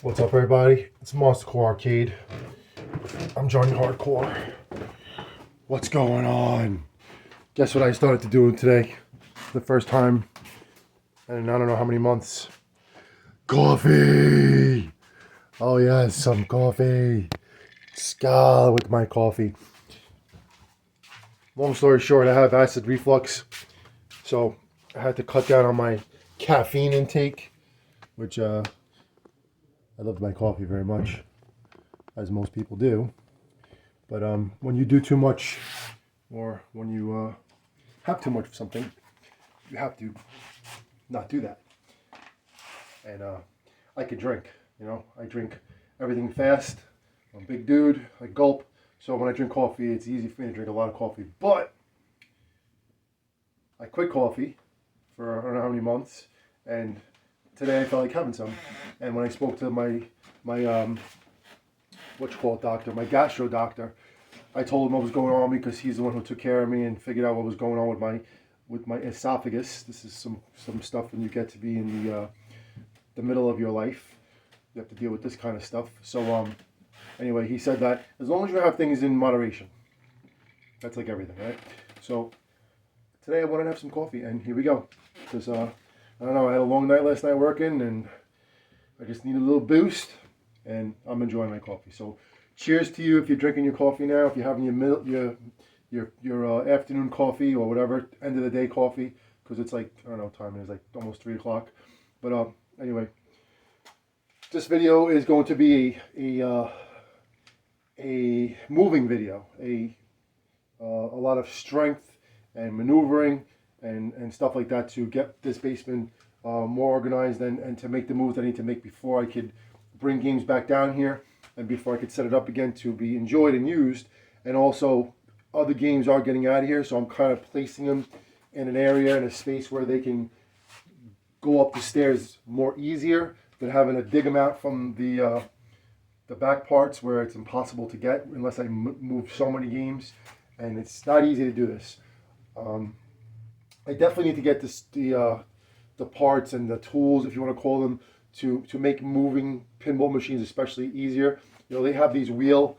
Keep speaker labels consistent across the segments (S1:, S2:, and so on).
S1: What's up, everybody? It's Monster Core Arcade. I'm Johnny Hardcore. What's going on? Guess what I started to do today? The first time in I don't know how many months. Coffee! Oh yes, some coffee. Ska with my coffee. Long story short, I have acid reflux, so I had to cut down on my caffeine intake, which I love my coffee very much, as most people do. But when you do too much, or when you have too much of something, you have to not do that. And I can drink, I drink everything fast. I'm a big dude, I gulp. So when I drink coffee, it's easy for me to drink a lot of coffee. But I quit coffee for I don't know how many months, and today I felt like having some. And when I spoke to my doctor, my gastro doctor, I told him what was going on because he's the one who took care of me and figured out what was going on with my esophagus. This is some stuff when you get to be in the middle of your life. You have to deal with this kind of stuff. So anyway, he said that as long as you have things in moderation, that's like everything, right? So today I wanted to have some coffee, and here we go. Because I don't know, I had a long night last night working, and I just need a little boost, and I'm enjoying my coffee. So cheers to you if you're drinking your coffee now, if you're having your afternoon coffee or whatever, end of the day coffee, because it's like, I don't know what time it is, like almost 3 o'clock. But anyway, this video is going to be a moving video, a lot of strength and maneuvering and stuff like that to get this basement more organized and to make the moves I need to make before I could bring games back down here and before I could set it up again to be enjoyed and used. And also, other games are getting out of here, so I'm kind of placing them in an area, in a space where they can go up the stairs more easier than having to dig them out from the back parts where it's impossible to get unless I move so many games, and it's not easy to do this. I definitely need to get the parts and the tools, if you want to call them, to make moving pinball machines especially easier. They have these wheel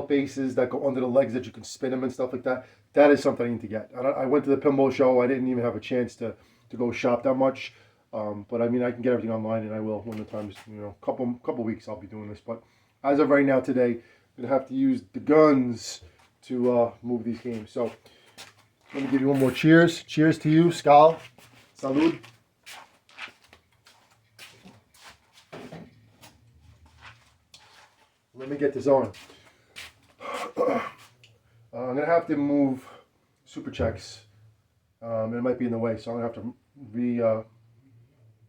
S1: bases that go under the legs that you can spin them and stuff like that. That is something I need to get. I went to the pinball show. I didn't even have a chance to go shop that much. But I mean, I can get everything online, and I will when the time's, couple weeks I'll be doing this. But as of right now today, I'm going to have to use the guns to move these games. So let me give you one more cheers. Cheers to you, Skal. Salud. Let me get this on. I'm going to have to move Super Chex. It might be in the way, so I'm going to have to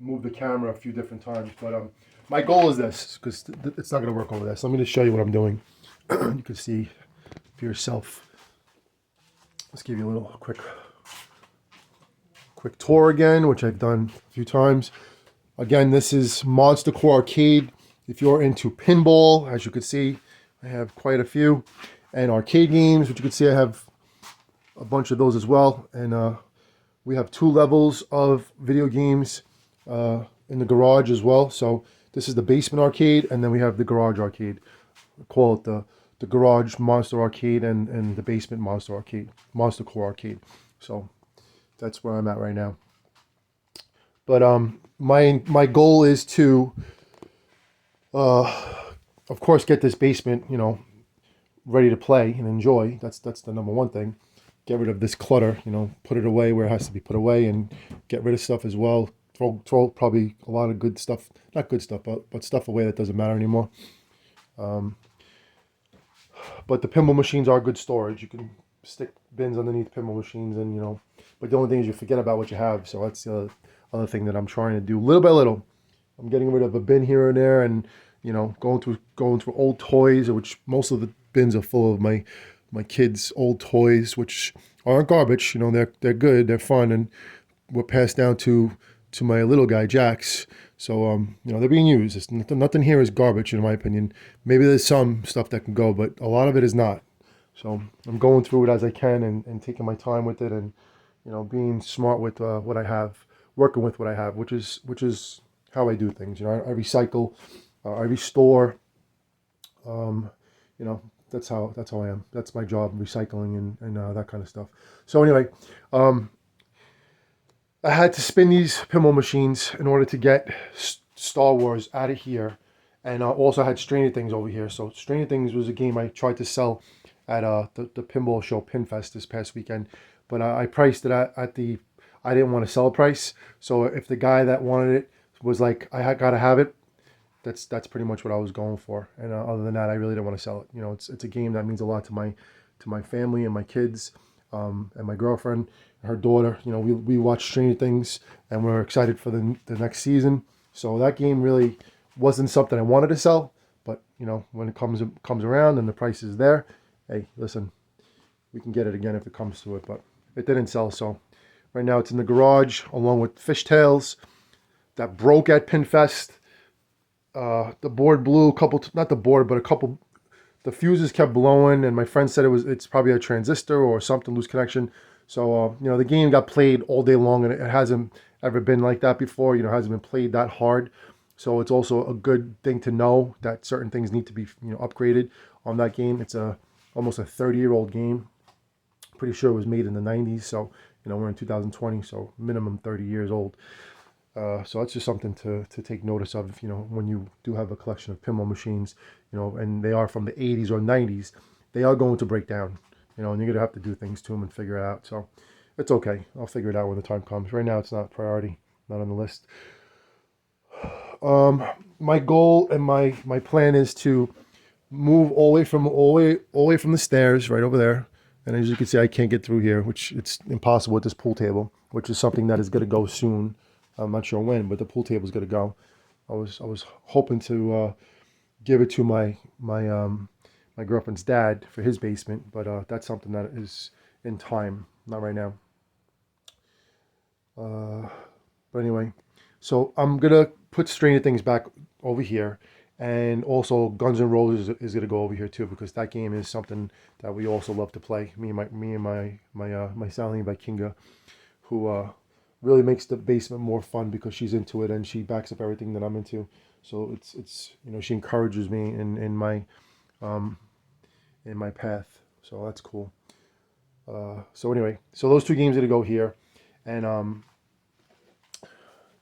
S1: move the camera a few different times. But my goal is this, because it's not going to work over this. Let me just show you what I'm doing. You can see for yourself. Let's give you a little quick tour again, which I've done a few times. Again, this is Monster Core Arcade. If you're into pinball, as you can see, I have quite a few. And arcade games, which you can see I have a bunch of those as well. And we have 2 levels of video games in the garage as well. So this is the basement arcade, and then we have the garage arcade. We call it the garage Monster Arcade and the basement Monster Arcade, Monster Core Arcade. So that's where I'm at right now. But my goal is to, of course, get this basement, ready to play and enjoy. That's the number one thing. Get rid of this clutter, put it away where it has to be put away, and get rid of stuff as well. Throw probably a lot of good stuff, not good stuff, but stuff away that doesn't matter anymore. But the pinball machines are good storage. You can stick bins underneath pinball machines, and but the only thing is you forget about what you have. So that's the other thing that I'm trying to do little by little. I'm getting rid of a bin here and there, and going through old toys, which most of the bins are full of my kids' old toys, which aren't garbage. They're good, they're fun, and were passed down to my little guy Jax. So they're being used. It's nothing here is garbage in my opinion. Maybe there's some stuff that can go, but a lot of it is not. So I'm going through it as I can and taking my time with it, and being smart with what I have, working with what I have, which is how I do things. I recycle I restore. Um, you know, that's how I am. That's my job, recycling and that kind of stuff. So anyway, um, I had to spin these pinball machines in order to get Star Wars out of here, and also had Stranger Things over here. So Stranger Things was a game I tried to sell at the pinball show Pinfest this past weekend, but I priced it at the I didn't want to sell a price. So if the guy that wanted it was like gotta have it, that's pretty much what I was going for. And other than that, I really didn't want to sell it. You know, it's a game that means a lot to my family and my kids, and my girlfriend and her daughter. You know, we watch Stranger Things and we're excited for the next season. So that game really wasn't something I wanted to sell, but you know, when it comes around and the price is there, hey, listen, we can get it again if it comes to it. But it didn't sell, so right now it's in the garage along with Fishtails that broke at Pinfest. The board blew a couple, not the board, but a couple. The fuses kept blowing, and my friend said it's probably a transistor or something, loose connection. So you know, the game got played all day long, and it hasn't ever been like that before. You know, it hasn't been played that hard. So it's also a good thing to know that certain things need to be, you know, upgraded on that game. It's almost a 30-year-old game. Pretty sure it was made in the 90s. So you know, we're in 2020, so minimum 30 years old. So that's just something to take notice of, you know, when you do have a collection of pinball machines, you know, and they are from the 80s or 90s, they are going to break down, you know, and you're going to have to do things to them and figure it out. So it's okay. I'll figure it out when the time comes. Right now, it's not a priority, not on the list. My goal and my plan is to move all the way from the stairs right over there. And as you can see, I can't get through here, which it's impossible with this pool table, which is something that is going to go soon. I'm not sure when, but the pool table is going to go. I was hoping to give it to my girlfriend's dad for his basement, but that's something that is in time, not right now. But anyway, so I'm gonna put Stranger Things back over here, and also Guns N' Roses is gonna go over here too, because that game is something that we also love to play. Me and my Sally Vikinga, who really makes the basement more fun because she's into it and she backs up everything that I'm into. So it's you know, she encourages me um in my path. So that's cool. So anyway, so those two games are gonna go here, and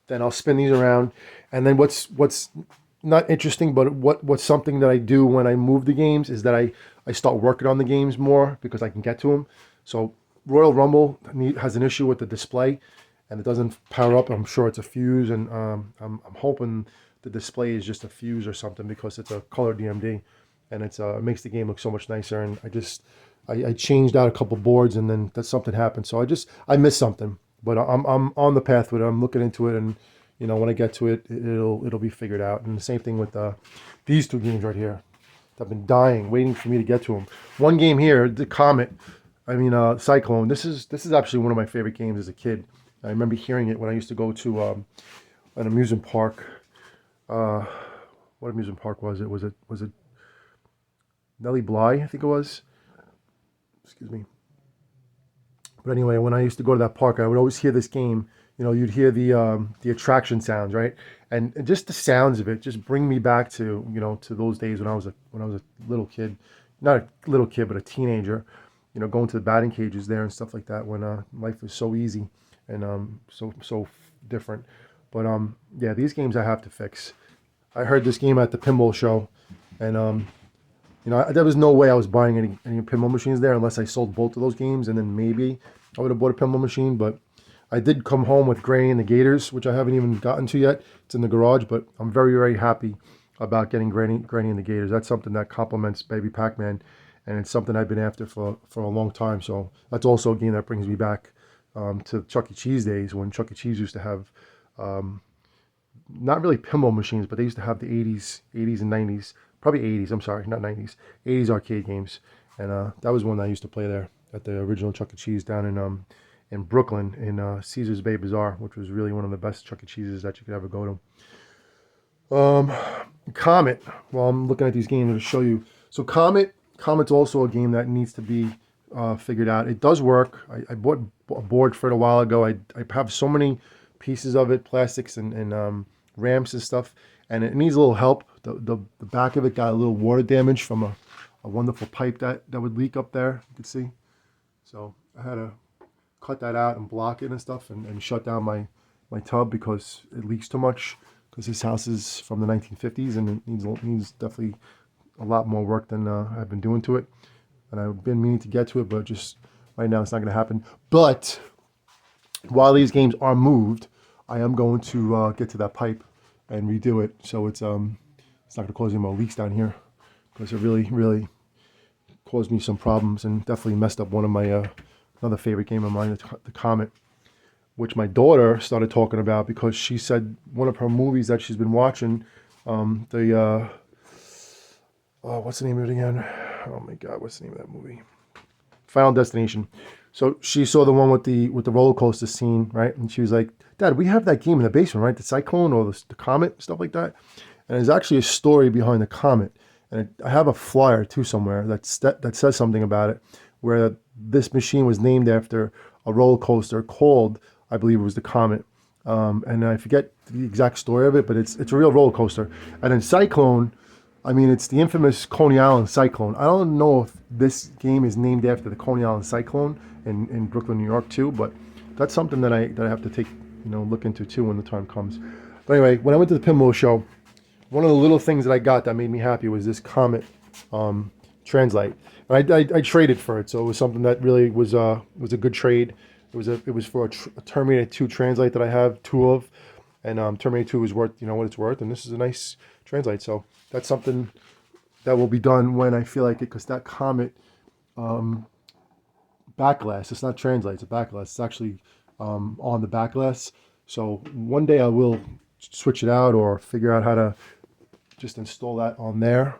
S1: then I'll spin these around, and then what's not interesting, but what's something that I do when I move the games is that I start working on the games more because I can get to them. So Royal Rumble has an issue with the display, and it doesn't power up. I'm sure it's a fuse, and I'm hoping the display is just a fuse or something because it's a color DMD, and it makes the game look so much nicer. And I changed out a couple boards, and then that something happened. So I missed something, but I'm on the path with it. I'm looking into it, and you know, when I get to it, it'll be figured out. And the same thing with these two games right here. I've been dying, waiting for me to get to them. One game here, the Comet. Cyclone. This is actually one of my favorite games as a kid. I remember hearing it when I used to go to an amusement park. Uh, what amusement park was it? Was it Nellie Bly? I think it was. Excuse me. But anyway, when I used to go to that park, I would always hear this game. You know, you'd hear the attraction sounds, right? And just the sounds of it just bring me back to, you know, to those days when I was a little kid, not a little kid, but a teenager. You know, going to the batting cages there and stuff like that when life was so easy and so different. But yeah, these games I have to fix. I heard this game at the pinball show, and you know, there was no way I was buying any pinball machines there unless I sold both of those games, and then maybe I would have bought a pinball machine. But I did come home with Granny and the Gators, which I haven't even gotten to yet. It's in the garage, but I'm very, very happy about getting Granny and the Gators. That's something that complements Baby Pac-Man, and it's something I've been after for a long time. So that's also a game that brings me back to Chuck E. Cheese days when Chuck E. Cheese used to have not really pinball machines, but they used to have the 80s and 90s, probably 80s, I'm sorry, not 90s, 80s arcade games. And that was one that I used to play there at the original Chuck E. Cheese down in Brooklyn in Caesar's Bay Bazaar, which was really one of the best Chuck E. Cheeses that you could ever go to. Comet, well, I'm looking at these games to show you. So Comet's also a game that needs to be figured out. It does work. I bought a board for it a while ago. I have so many pieces of it, plastics and ramps and stuff, and it needs a little help. The back of it got a little water damage from a wonderful pipe that would leak up there. You can see. So I had to cut that out and block it and stuff, and shut down my tub because it leaks too much. Because this house is from the 1950s and it needs definitely a lot more work than I've been doing to it. And I've been meaning to get to it, but just right now it's not going to happen. But while these games are moved, I am going to get to that pipe and redo it, so it's not going to cause any more leaks down here, because it really caused me some problems and definitely messed up one of my another favorite game of mine, the Comet, which my daughter started talking about because she said one of her movies that she's been watching, what's the name of it again? Oh my God, what's the name of that movie? Final Destination. So she saw the one with the roller coaster scene, right? And she was like, "Dad, we have that game in the basement, right? The Cyclone or the Comet, stuff like that." And there's actually a story behind the Comet, and I have a flyer too somewhere that says something about it, where this machine was named after a roller coaster called, I believe it was the Comet, and I forget the exact story of it, but it's a real roller coaster. And then Cyclone, I mean, it's the infamous Coney Island Cyclone. I don't know if this game is named after the Coney Island Cyclone in Brooklyn, New York, too, but that's something that I have to take, look into too when the time comes. But anyway, when I went to the pinball show, one of the little things that I got that made me happy was this Comet Translite. And I traded for it, so it was something that really was a good trade. It was for a Terminator 2 Translite that I have two of, and Terminator 2 is worth what it's worth, and this is a nice Translite. So that's something that will be done when I feel like it, because that Comet backglass, it's not Translite, it's a backglass. It's actually on the backglass. So one day I will switch it out or figure out how to just install that on there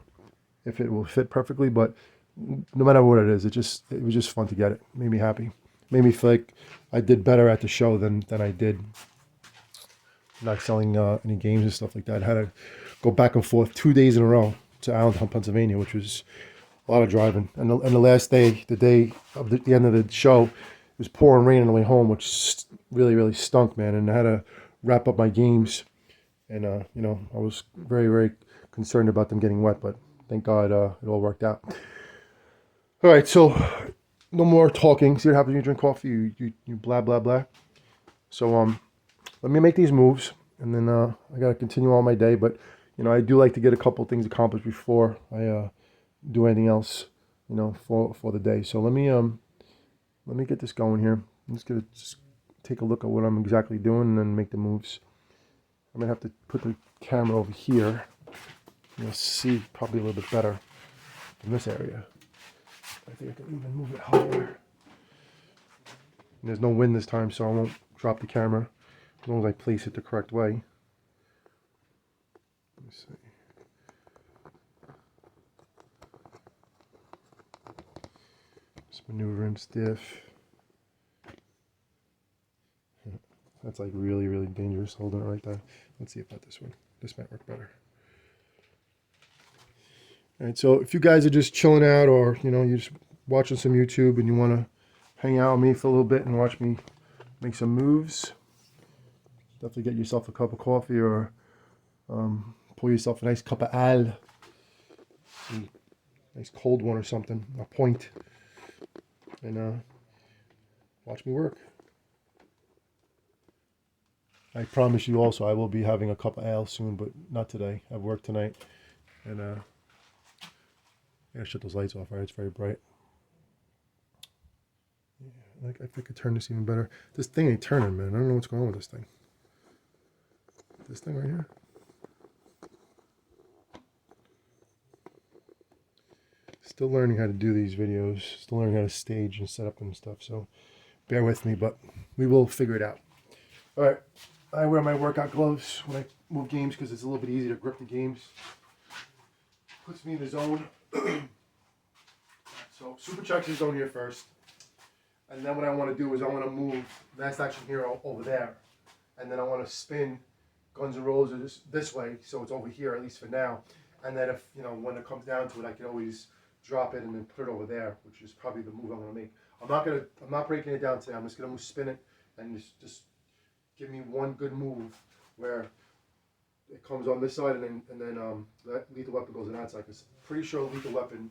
S1: if it will fit perfectly. But no matter what it is, it was just fun to get it. Made me happy. Made me feel like I did better at the show than I did not selling any games and stuff like that. I had to go back and forth 2 days in a row to Allentown, Pennsylvania, which was a lot of driving. And the last day, the day of the end of the show, it was pouring rain on the way home, which really stunk, man. And I had to wrap up my games, and I was very concerned about them getting wet, but thank God it all worked out. All right, so no more talking. See what happens when you drink coffee? You blah blah blah. So let me make these moves, and then I gotta continue on my day. But I do like to get a couple things accomplished before I do anything else, for the day. So let me get this going here. I'm just gonna take a look at what I'm exactly doing and then make the moves. I'm gonna have to put the camera over here. You'll see probably a little bit better in this area. I think I can even move it higher. And there's no wind this time, so I won't drop the camera as long as I place it the correct way. Let me see. Just maneuvering stiff. That's like really dangerous. Hold it right there. Let's see about this one. This might work better. All right, so if you guys are just chilling out, or you're just watching some YouTube and you want to hang out with me for a little bit and watch me make some moves, definitely get yourself a cup of coffee, or pour yourself a nice cup of ale, nice cold one or something, a point, and watch me work. I promise you also I will be having a cup of ale soon, but not today. I have work tonight, and I gotta shut those lights off, right? It's very bright. Yeah, I think I could turn this even better. This thing ain't turning, man. I don't know what's going on with this thing. This thing right here. Still learning how to do these videos. Still learning how to stage and set up and stuff. So bear with me, but we will figure it out. All right. I wear my workout gloves when I move games because it's a little bit easier to grip the games. Puts me in the zone. So Super Chex is on here first, and then what I want to do is I want to move Last Action Hero over there, and then I want to spin Guns N' Roses this way, so it's over here at least for now. And then if when it comes down to it, I can always drop it and then put it over there, which is probably the move I'm gonna make. I'm not breaking it down today. I'm just gonna spin it and just give me one good move where it comes on this side, and then that Lethal Weapon goes on that side. Because pretty sure Lethal Weapon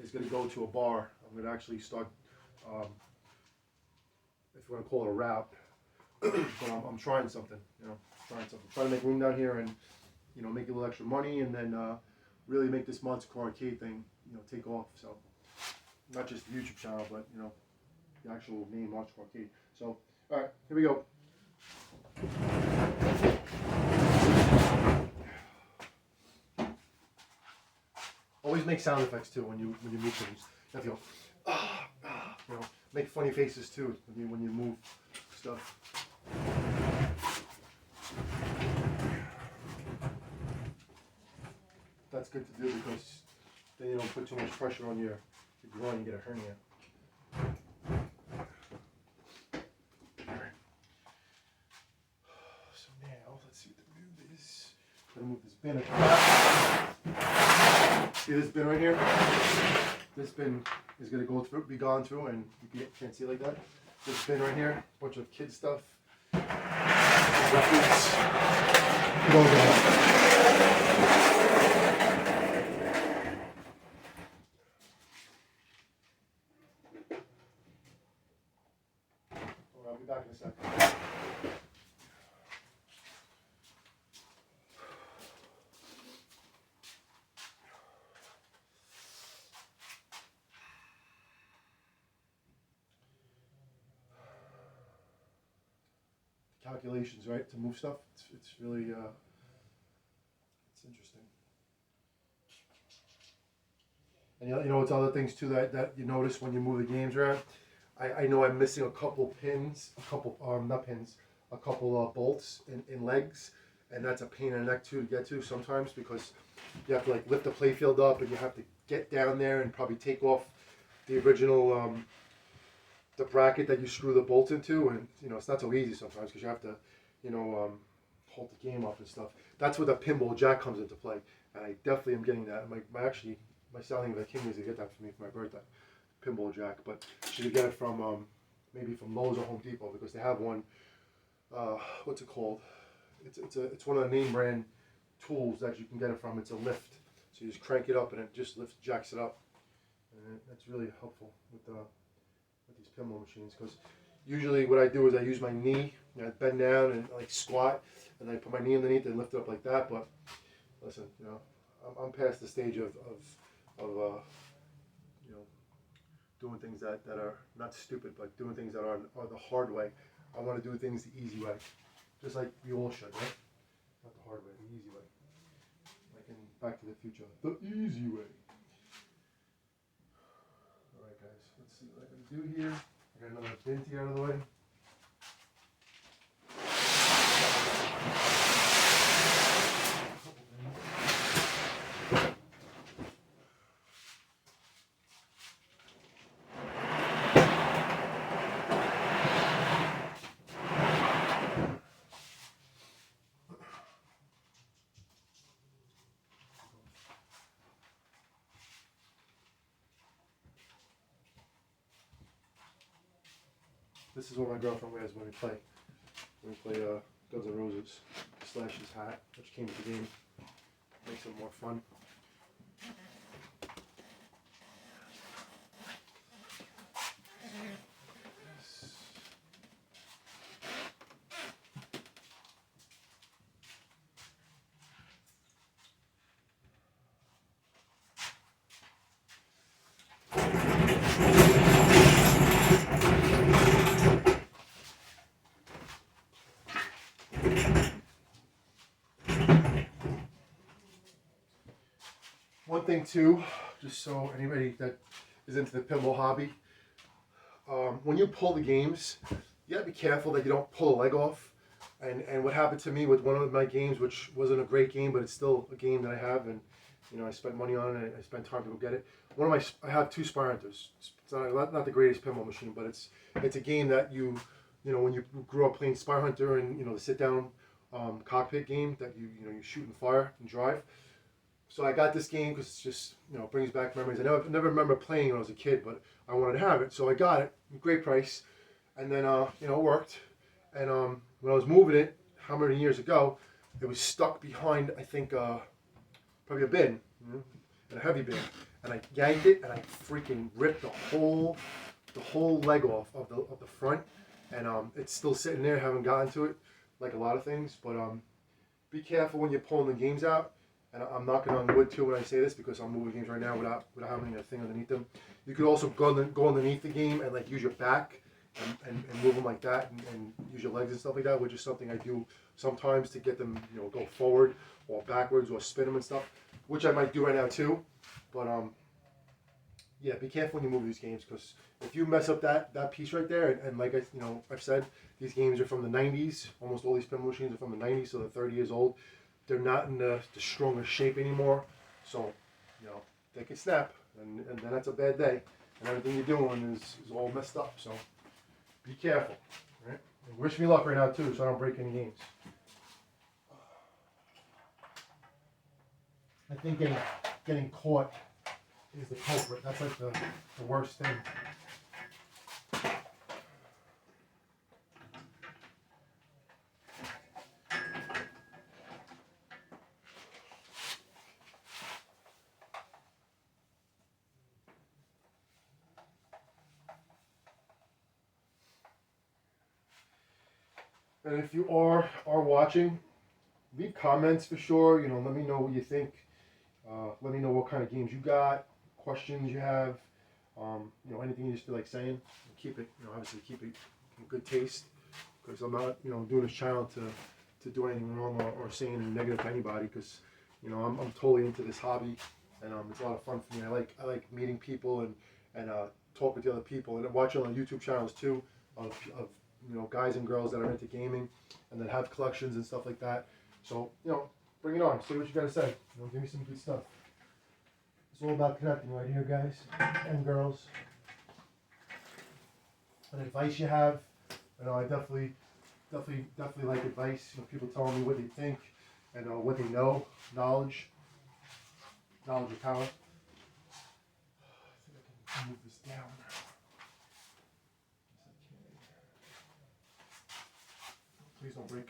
S1: is going to go to a bar. I'm going to actually start, if you want to call it a route, but I'm trying something. Trying to make room down here and make a little extra money, and then really make this Monster Car Arcade thing take off. So not just the YouTube channel, but the actual name Monster Car Arcade. So all right, here we go. Always make sound effects too when you move things. You have to go, make funny faces too when you move stuff. That's good to do because then you don't put too much pressure on your groin and get a hernia. So now let's see what the move is. I'm gonna move this bin across. See this bin right here? This bin is gonna be gone through, and you can't see it like that. This bin right here, a bunch of kid stuff. Records. I'll be back in a second. Calculations, right, to move stuff. It's really it's interesting. And it's other things too that you notice when you move the games around. I know I'm missing a couple pins, a couple bolts in legs, and that's a pain in the neck too to get to sometimes because you have to like lift the playfield up and you have to get down there and probably take off the original the bracket that you screw the bolts into, and it's not so easy sometimes because you have to hold the game up and stuff. That's where the pinball jack comes into play, and I definitely am getting that. My selling of the king is to get that for me for my birthday, pinball jack, but should get it from maybe from Lowe's or Home Depot because they have one. What's it called? It's one of the name brand tools that you can get it from. It's a lift, so you just crank it up and it just jacks it up, and that's really helpful with these pinball machines because usually what I do is I use my knee, I bend down and like squat, and I put my knee underneath and lift it up like that. But listen, I'm past the stage of doing things that are not stupid, but doing things that are the hard way. I want to do things the easy way, just like we all should, right? Not the hard way, the easy way. Like in Back to the Future, the easy way. All right, guys, let's see what I can do here. I got another bin to get out of the way. This is what my girlfriend wears when we play Guns N' Roses. Slash's hat, which came with the game. Makes it more fun. One thing too, just so anybody that is into the pinball hobby, when you pull the games, you gotta be careful that you don't pull a leg off. And what happened to me with one of my games, which wasn't a great game, but it's still a game that I have, and I spent money on it. I spent time to go get it. I have two Spire Hunters. It's not the greatest pinball machine, but it's a game that when you grew up playing Spire Hunter and the sit down cockpit game that you shoot and fire and drive. So I got this game because it's just brings back memories. I never remember playing when I was a kid, but I wanted to have it, so I got it. Great price, and then it worked. And when I was moving it, how many years ago, it was stuck behind, I think, probably a bin, a heavy bin, and I yanked it and I freaking ripped the whole leg off of the front, and it's still sitting there. Haven't gotten to it like a lot of things, but be careful when you're pulling the games out. And I'm knocking on wood too when I say this because I'm moving games right now without having a thing underneath them. You could also go underneath the game and like use your back and move them like that and use your legs and stuff like that, which is something I do sometimes to get them, go forward or backwards or spin them and stuff, which I might do right now too. But yeah, be careful when you move these games because if you mess up that piece right there, and like I've said, these games are from the 90s. Almost all these pinball machines are from the 90s, so they're 30 years old. They're not in the strongest shape anymore, so they can snap, and then that's a bad day, and everything you're doing is all messed up. So be careful, right? And wish me luck right now too, so I don't break any games. I think getting caught is the culprit. That's like the worst thing. And if you are watching, leave comments for sure. Let me know what you think. Let me know what kind of games you got, questions you have. Anything you just feel like saying. Keep it, obviously keep it in good taste, because I'm not, doing this channel to do anything wrong or say anything negative to anybody. Because, I'm totally into this hobby, and it's a lot of fun for me. I like meeting people and talk with the other people, and watching on YouTube channels too of guys and girls that are into gaming and that have collections and stuff like that. So, bring it on. Say what you got to say. Give me some good stuff. It's all about connecting right here, guys and girls. And advice you have, I definitely like advice. People telling me what they think and what they know. Knowledge is power. I think I can move this down. Please don't break.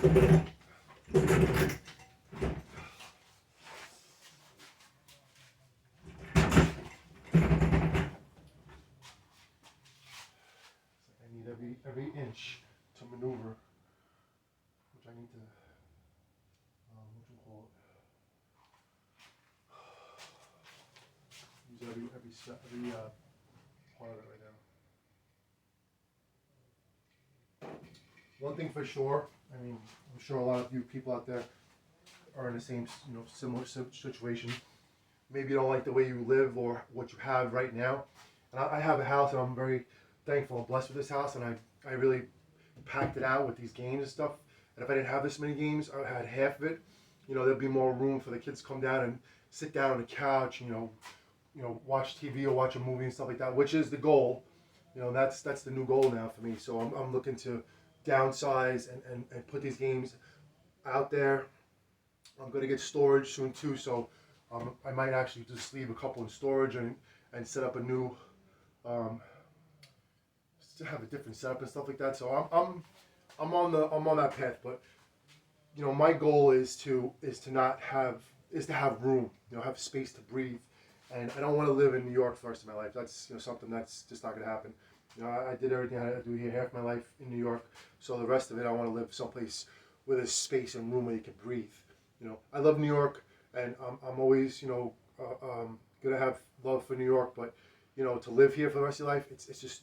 S1: I need every inch to maneuver, which I need to, what you call it? Use every step, every part of it right now. One thing for sure, I'm sure a lot of you people out there are in the same, similar situation. Maybe you don't like the way you live or what you have right now. And I have a house, and I'm very thankful and blessed with this house, and I really packed it out with these games and stuff. And if I didn't have this many games, I had half of it. There'd be more room for the kids to come down and sit down on the couch, watch TV or watch a movie and stuff like that, which is the goal. That's the new goal now for me. So I'm looking to downsize and put these games out there. I'm going to get storage soon too, so I might actually just leave a couple in storage and set up a new, to have a different setup and stuff like that. So I'm on that path. But my goal is to have room, have space to breathe, and I don't want to live in New York for the rest of my life. That's something that's just not going to happen. I did everything I had to do here, half my life in New York, so the rest of it I want to live someplace where there's space and room where you can breathe. I love New York, and I'm always, gonna have love for New York, but to live here for the rest of your life, it's just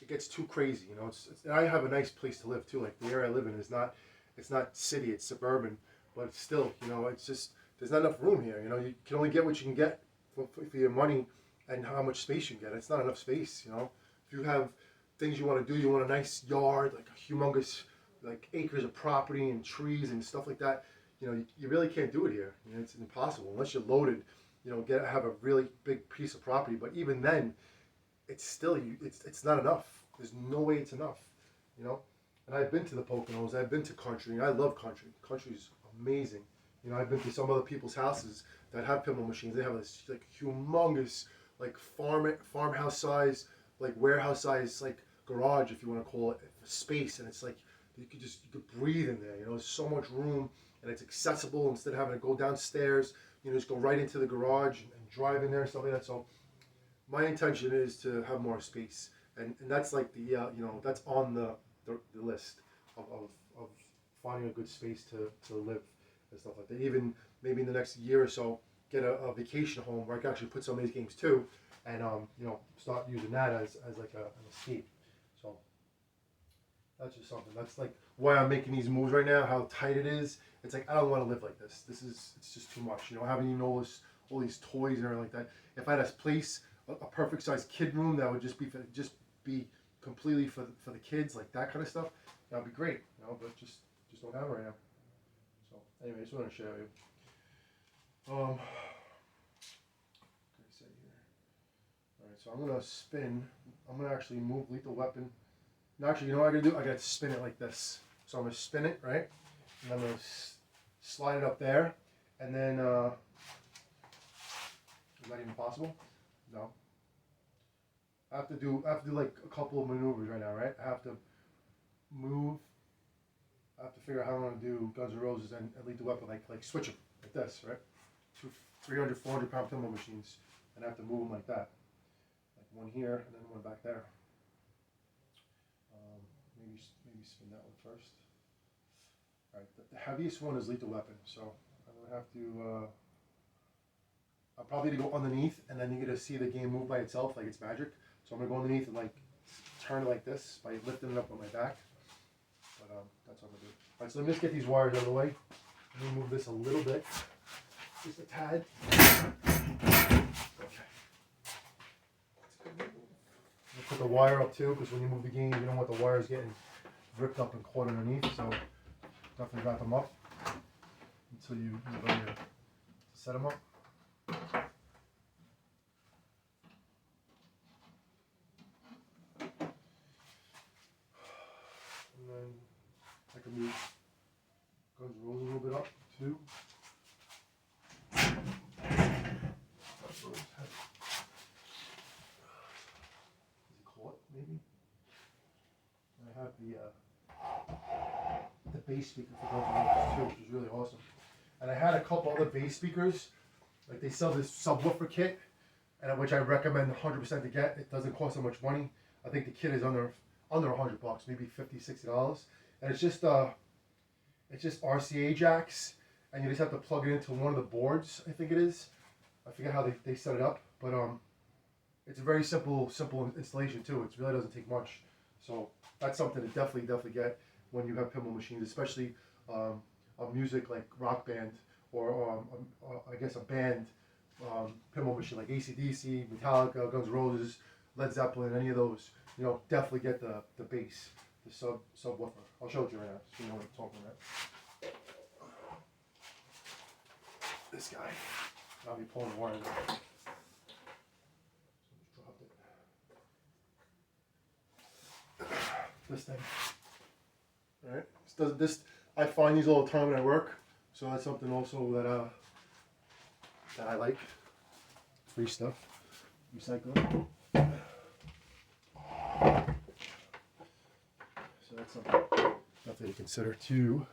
S1: it gets too crazy. And I have a nice place to live too. Like the area I live in it's not city, it's suburban, but it's still, it's just there's not enough room here. You can only get what you can get for your money and how much space you can get. It's not enough space. If you have things you want to do, you want a nice yard, like a humongous, like acres of property and trees and stuff like that. You really can't do it here. It's impossible unless you're loaded. Have a really big piece of property. But even then, it's still it's not enough. There's no way it's enough. And I've been to the Poconos. I've been to country, and I love country. Country's amazing. I've been to some other people's houses that have pinball machines. They have this like humongous, like farmhouse size, like warehouse size, like garage, if you want to call it, space, and it's like you could breathe in there. You know, there's so much room, and it's accessible instead of having to go downstairs. You know, just go right into the garage and drive in there and stuff like that. So my intention is to have more space, and that's like the you know, that's on the list of finding a good space to live and stuff like that. Even maybe in the next year or so, get a vacation home where I can actually put some of these games too, and you know, start using that as like an escape. So that's just something. That's like why I'm making these moves right now. How tight it is. It's like I don't want to live like this. It's just too much. You know, having all these toys and everything like that. If I had a place, a perfect sized kid room that would just be completely for the kids, like that kind of stuff, that'd be great. You know, but just don't have it right now. So anyway, just want to show you. What can I say here? All right, so I'm gonna spin. I'm gonna actually move Lethal Weapon. No, actually, you know what I gotta do? I gotta spin it like this. So I'm gonna spin it, right? And I'm gonna slide it up there, and then is that even possible? No. I have to do like a couple of maneuvers right now, right? I have to move. I have to figure out how I'm gonna do Guns N' Roses and Lethal Weapon, like switch them like this, right? 300, 400 pound pinball machines, and I have to move them like that. Like one here and then one back there. Maybe spin that one first. All right, the heaviest one is Lethal Weapon, so I'm gonna have to. I'll probably go underneath, and then you're gonna see the game move by itself, like it's magic. So I'm gonna go underneath and like turn it like this by lifting it up on my back. But that's what I'm gonna do. All right, so let me just get these wires out of the way. Let me move this a little bit, just a tad. Okay. Put the wire up too, because when you move the game, you don't want the wires getting ripped up and caught underneath. So definitely wrap them up until you're ready to set them up. And then I can move Guns N' Roses a little bit up too. Maybe. I have the bass speaker for Guns N' Roses too, which is really awesome. And I had a couple other bass speakers, like they sell this subwoofer kit, and which I recommend 100% to get. It doesn't cost so much money. I think the kit is under $100, maybe $50, $60, and it's just RCA jacks, and you just have to plug it into one of the boards. I think it is. I forget how they set it up, but it's a very simple installation too. It really doesn't take much. So that's something to definitely get when you have pinball machines, especially a music like rock band or I guess a band pinball machine like AC/DC, Metallica, Guns N' Roses, Led Zeppelin, any of those. You know, definitely get the bass, the subwoofer. I'll show it to you right now so you know what I'm talking about. This guy. I'll be pulling the wire out. This thing. Alright. This I find these all the time when I work, so that's something also that I like. Free stuff. Recycling. So that's something definitely to consider too.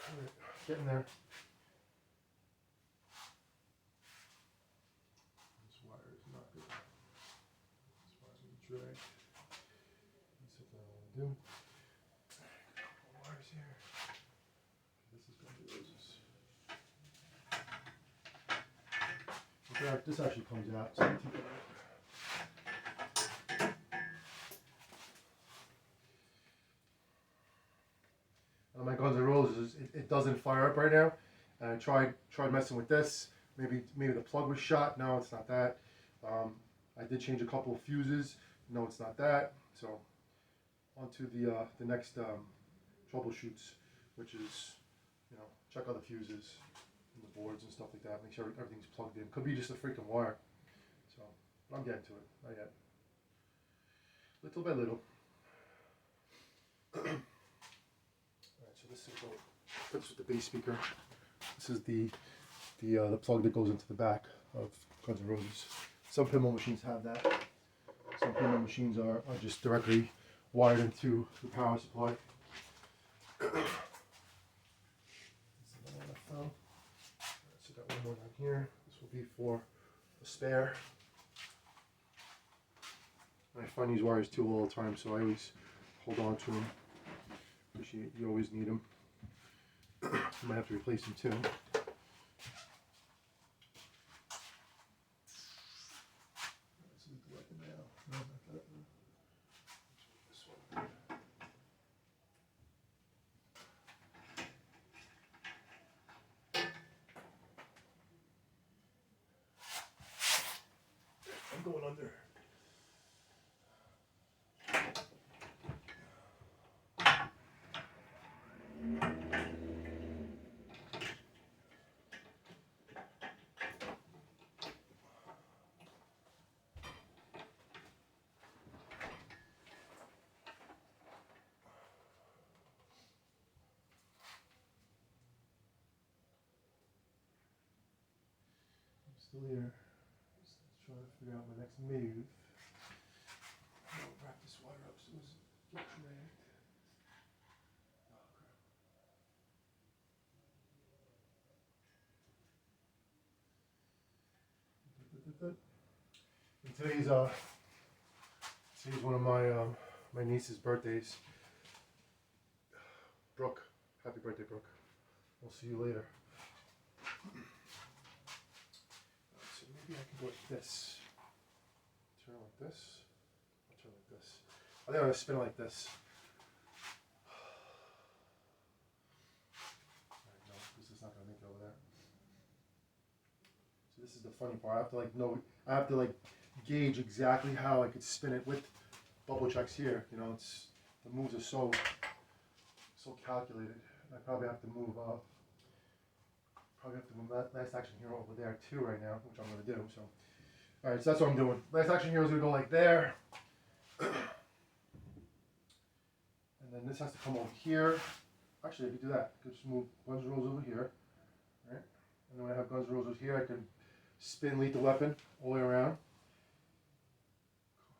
S1: Alright, getting there. This wire is not good. This wire's gonna be dragged. Do. Wires here. This is going to be roses. Okay, this actually comes out. So my Guns N' Roses, it doesn't fire up right now. And I tried messing with this. Maybe the plug was shot. No, it's not that. I did change a couple of fuses. No, it's not that. So. Onto the next troubleshoots, which is, you know, check out the fuses and the boards and stuff like that. Make sure everything's plugged in. Could be just a freaking wire. So, but I'm getting to it. Not yet. Little by little. Alright, so this is with the bass speaker. This is the plug that goes into the back of Guns N' Roses. Some pinball machines have that. Some pinball machines are just directly wired into the power supply. So got one more down here. This will be for a spare. I find these wires too all the time, so I always hold on to them. Because you always need them. You might have to replace them too. I'm going under. Still here. Just trying to figure out my next move. I'll wrap this wire up so it doesn't get dragged. Oh, crap. And today's one of my niece's birthdays. Brooke, happy birthday, Brooke. We'll see you later. So maybe I can go like this. Turn like this. I'll turn like this. I think I'm gonna spin it like this. Alright, no, this is not gonna make it over there. So this is the funny part. I have to like gauge exactly how I could spin it with bubble checks here. You know, the moves are so calculated. I probably have to move that last action hero over there too right now, which I'm going to do. So, all right, so that's what I'm doing. Last action hero is going to go like there, and then this has to come over here. Actually, I could do that. I could just move Guns N' Roses over here, right? And then when I have Guns N' Roses here, I can spin Lethal Weapon all the way around.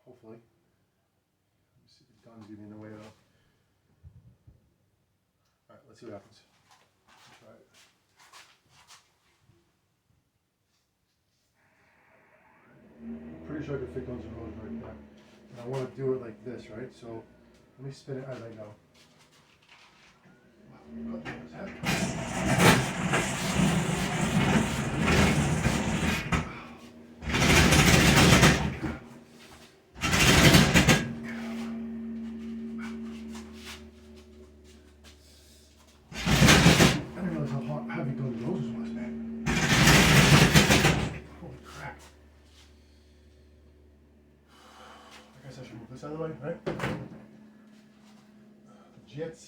S1: Hopefully. Let me see if the guns get in the way though. All right, let's see what happens. Try it. Pretty sure I can fit Guns N' Roses right there. And I want to do it like this, right? So let me spin it as I go. I didn't realize how heavy Guns N' Roses was, man. Holy crap. I guess I should move this out of the way, right? Jets.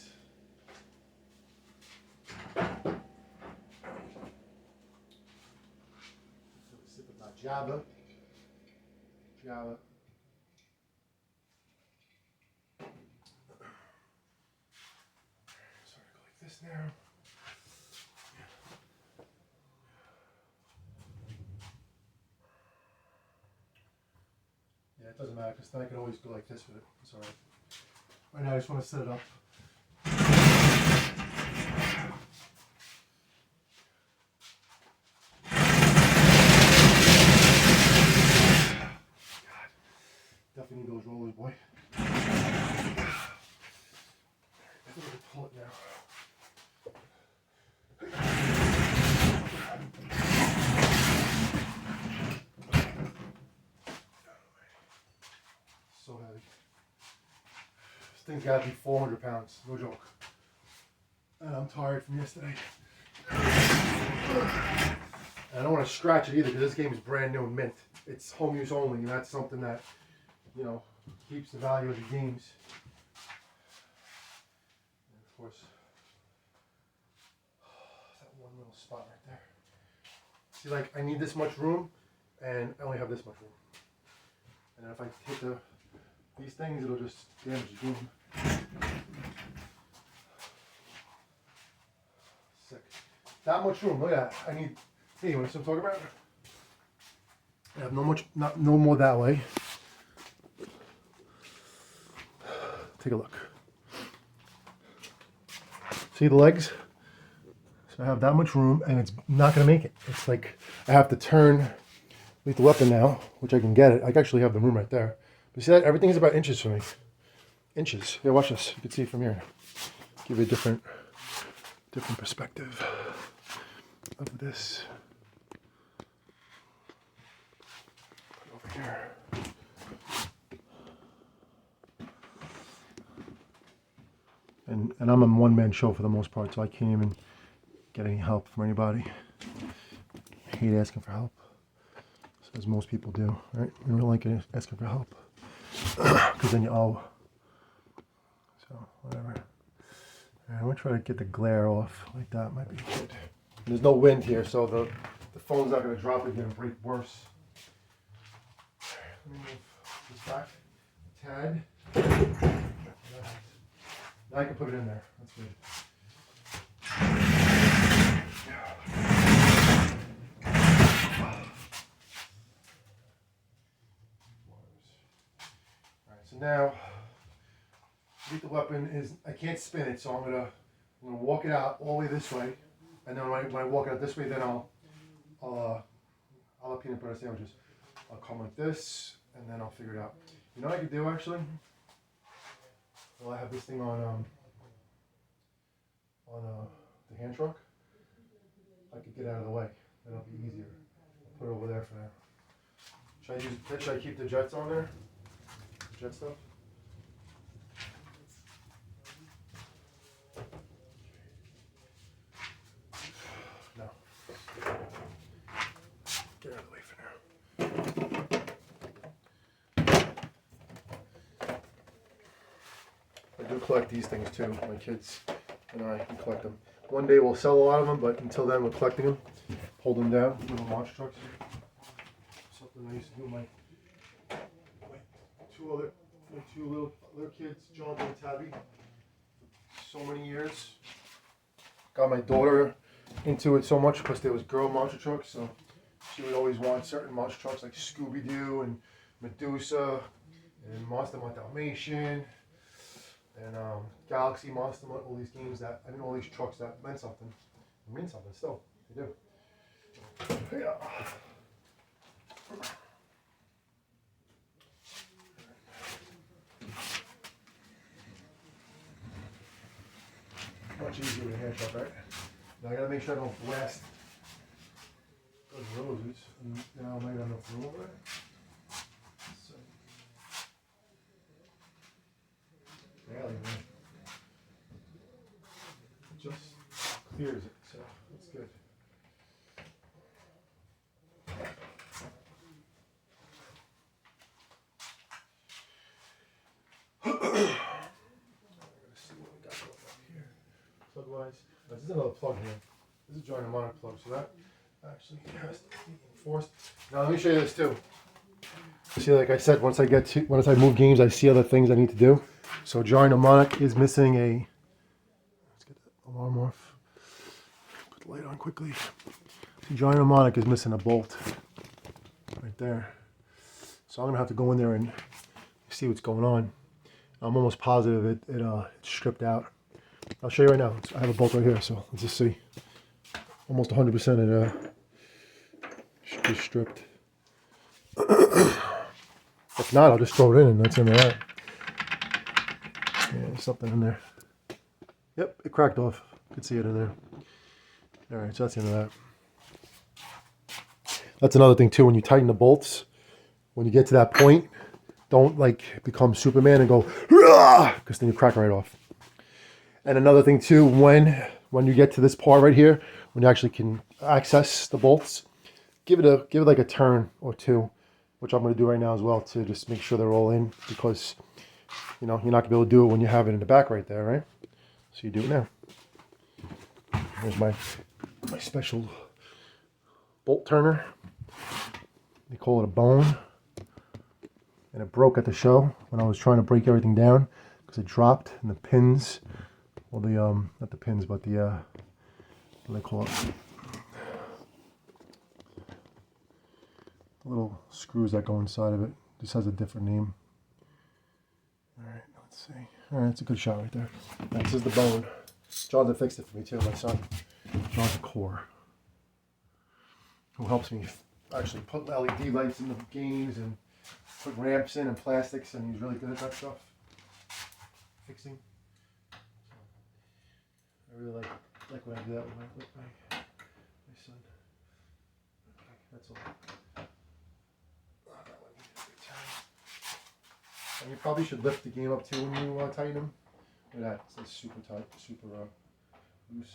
S1: Sip of my Java. Sorry to go like this now. Yeah, it doesn't matter because then I can always go like this with it. It's alright. Right now I just want to set it up. Definitely need those rollers, boy. I think I can pull it now. So heavy. This thing's gotta be 400 pounds, no joke. And I'm tired from yesterday. And I don't want to scratch it either because this game is brand new and mint. It's home use only, and that's something that, you know, keeps the value of the games. And of course, that one little spot right there. See, like, I need this much room, and I only have this much room. And if I hit these things, it'll just damage the game. Sick. That much room, look at that. I need, hey, you want to see what I'm talking about? I have no more that way. take a look. See the legs? So I have that much room, and it's not going to make it. It's like I have to turn with the weapon now, which I can get it. I actually have the room right there. But see that? Everything is about inches for me. Inches. Here, watch this. You can see it from here. Give you a different perspective of this. Over here. And I'm a one-man show for the most part, so I can't even get any help from anybody. I hate asking for help, as most people do, right? You don't like asking for help, because then you owe. So, whatever. And I'm going to try to get the glare off like that, might be good. And there's no wind here, so the phone's not going to drop again and break worse. Let me move this back a tad. Now I can put it in there. That's good. Alright, so now the weapon is, I can't spin it, so I'm gonna walk it out all the way this way, and then when I walk it out this way, then I'll have peanut butter sandwiches. I'll come like this, and then I'll figure it out. You know what I could do actually? Well, I have this thing on the hand truck. I could get out of the way. That'll be easier. I'll put it over there for now. Should I keep the jets on there? The jet stuff? No. Get out of the way for now. I do collect these things too. My kids and I can collect them. One day we'll sell a lot of them, but until then we're collecting them. Hold them down, little monster trucks. Something I used to do with my two little kids, Jonathan and Tabby. So many years. Got my daughter into it so much because there was girl monster trucks, so she would always want certain monster trucks like Scooby-Doo and Medusa and Monster Dalmatian and Galaxy Monster, all these games all these trucks that meant something. They mean something still. They do. Yeah. Much easier with a hand truck, right? Now I gotta make sure I don't blast those roses. And now I might have enough room over there. So, barely, man. It just clears it, so that's good. Plug-wise, this is another plug here. This is a joint monitor plug, so that actually has to be enforced. Now let me show you this too. See, like I said, once I move games, I see other things I need to do. So joint mnemonic is missing a. Let's get the alarm off. Put the light on quickly. Joint mnemonic is missing a bolt right there. So I'm gonna have to go in there and see what's going on. I'm almost positive it's stripped out. I'll show you right now. I have a bolt right here, so let's just see. Almost 100% it should be stripped. If not, I'll just throw it in and that's in there. Yeah, there's something in there. Yep, it cracked off. You can see it in there. Alright, so that's the end of that. That's another thing too, when you tighten the bolts, when you get to that point, don't like become Superman and go, because then you crack right off. And another thing too, when you get to this part right here, when you actually can access the bolts, give it like a turn or two, which I'm going to do right now as well to just make sure they're all in, because you're not going to be able to do it when you have it in the back right there, right? So you do it now. Here's my special bolt turner. They call it a bone, and it broke at the show when I was trying to break everything down because it dropped and the pins. Well, not the pins, but the, what do they call it? The little screws that go inside of it. This has a different name. Alright, Let's see. All right, that's a good shot right there. This is the bone. Jonathan fixed it for me too, my son. Jonathan Core, who helps me actually put LED lights in the games and put ramps in and plastics, and he's really good at that stuff. Fixing. I really like when I do that with my son. Okay, that's all. That one needs a good time. And you probably should lift the game up too when you tighten them. Look at that, it's super tight, super loose.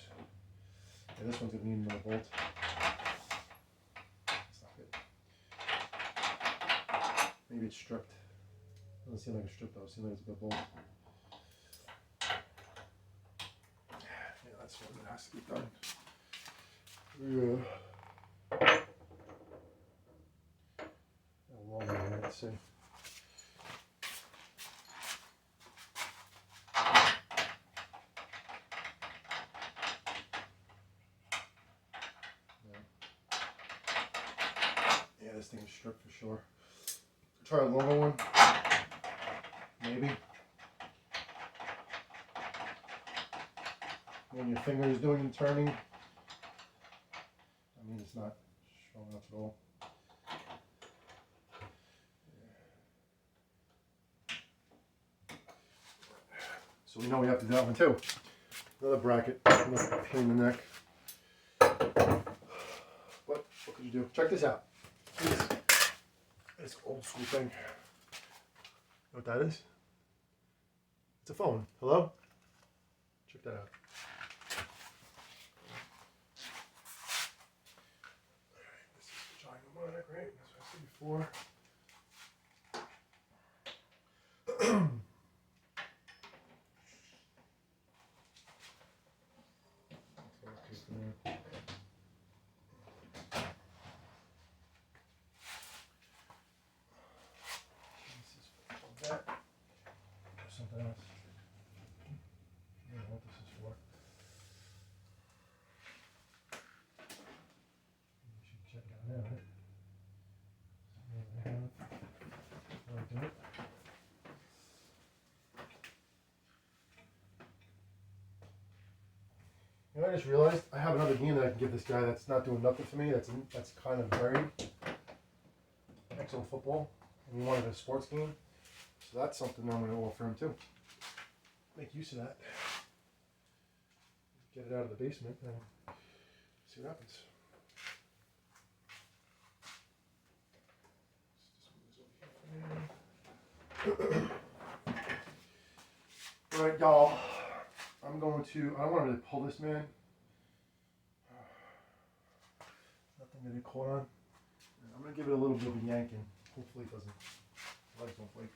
S1: Yeah, this one's gonna need another bolt. It's not good. Maybe it's stripped. Doesn't seem like a strip though. It seems like it's a good bolt. Yeah, that's one that has to get done. Yeah. A long one, let's see. Yeah, this thing is stripped for sure. Try a longer one, maybe. When your finger is doing the turning, I mean it's not strong enough at all. So we know we have to do that one too. Another bracket, another pain in the neck. What could you do? Check this out. This old school thing. You know what that is? It's a phone. Hello? Check that out. Alright, this is the giant monitor, right? That's what I said before. Something else. I don't know what this is for. You should check it out now, right? Before I do it. You know, I just realized I have another game that I can give this guy that's not doing nothing for me. That's kind of buried. Excellent football. And he wanted a sports game. So that's something I'm going to offer him too. Make use of that. Get it out of the basement and see what happens. Alright, y'all. I don't want to really pull this, man. Nothing to get caught on. I'm going to give it a little bit of a yanking. Hopefully it doesn't. Legs don't break.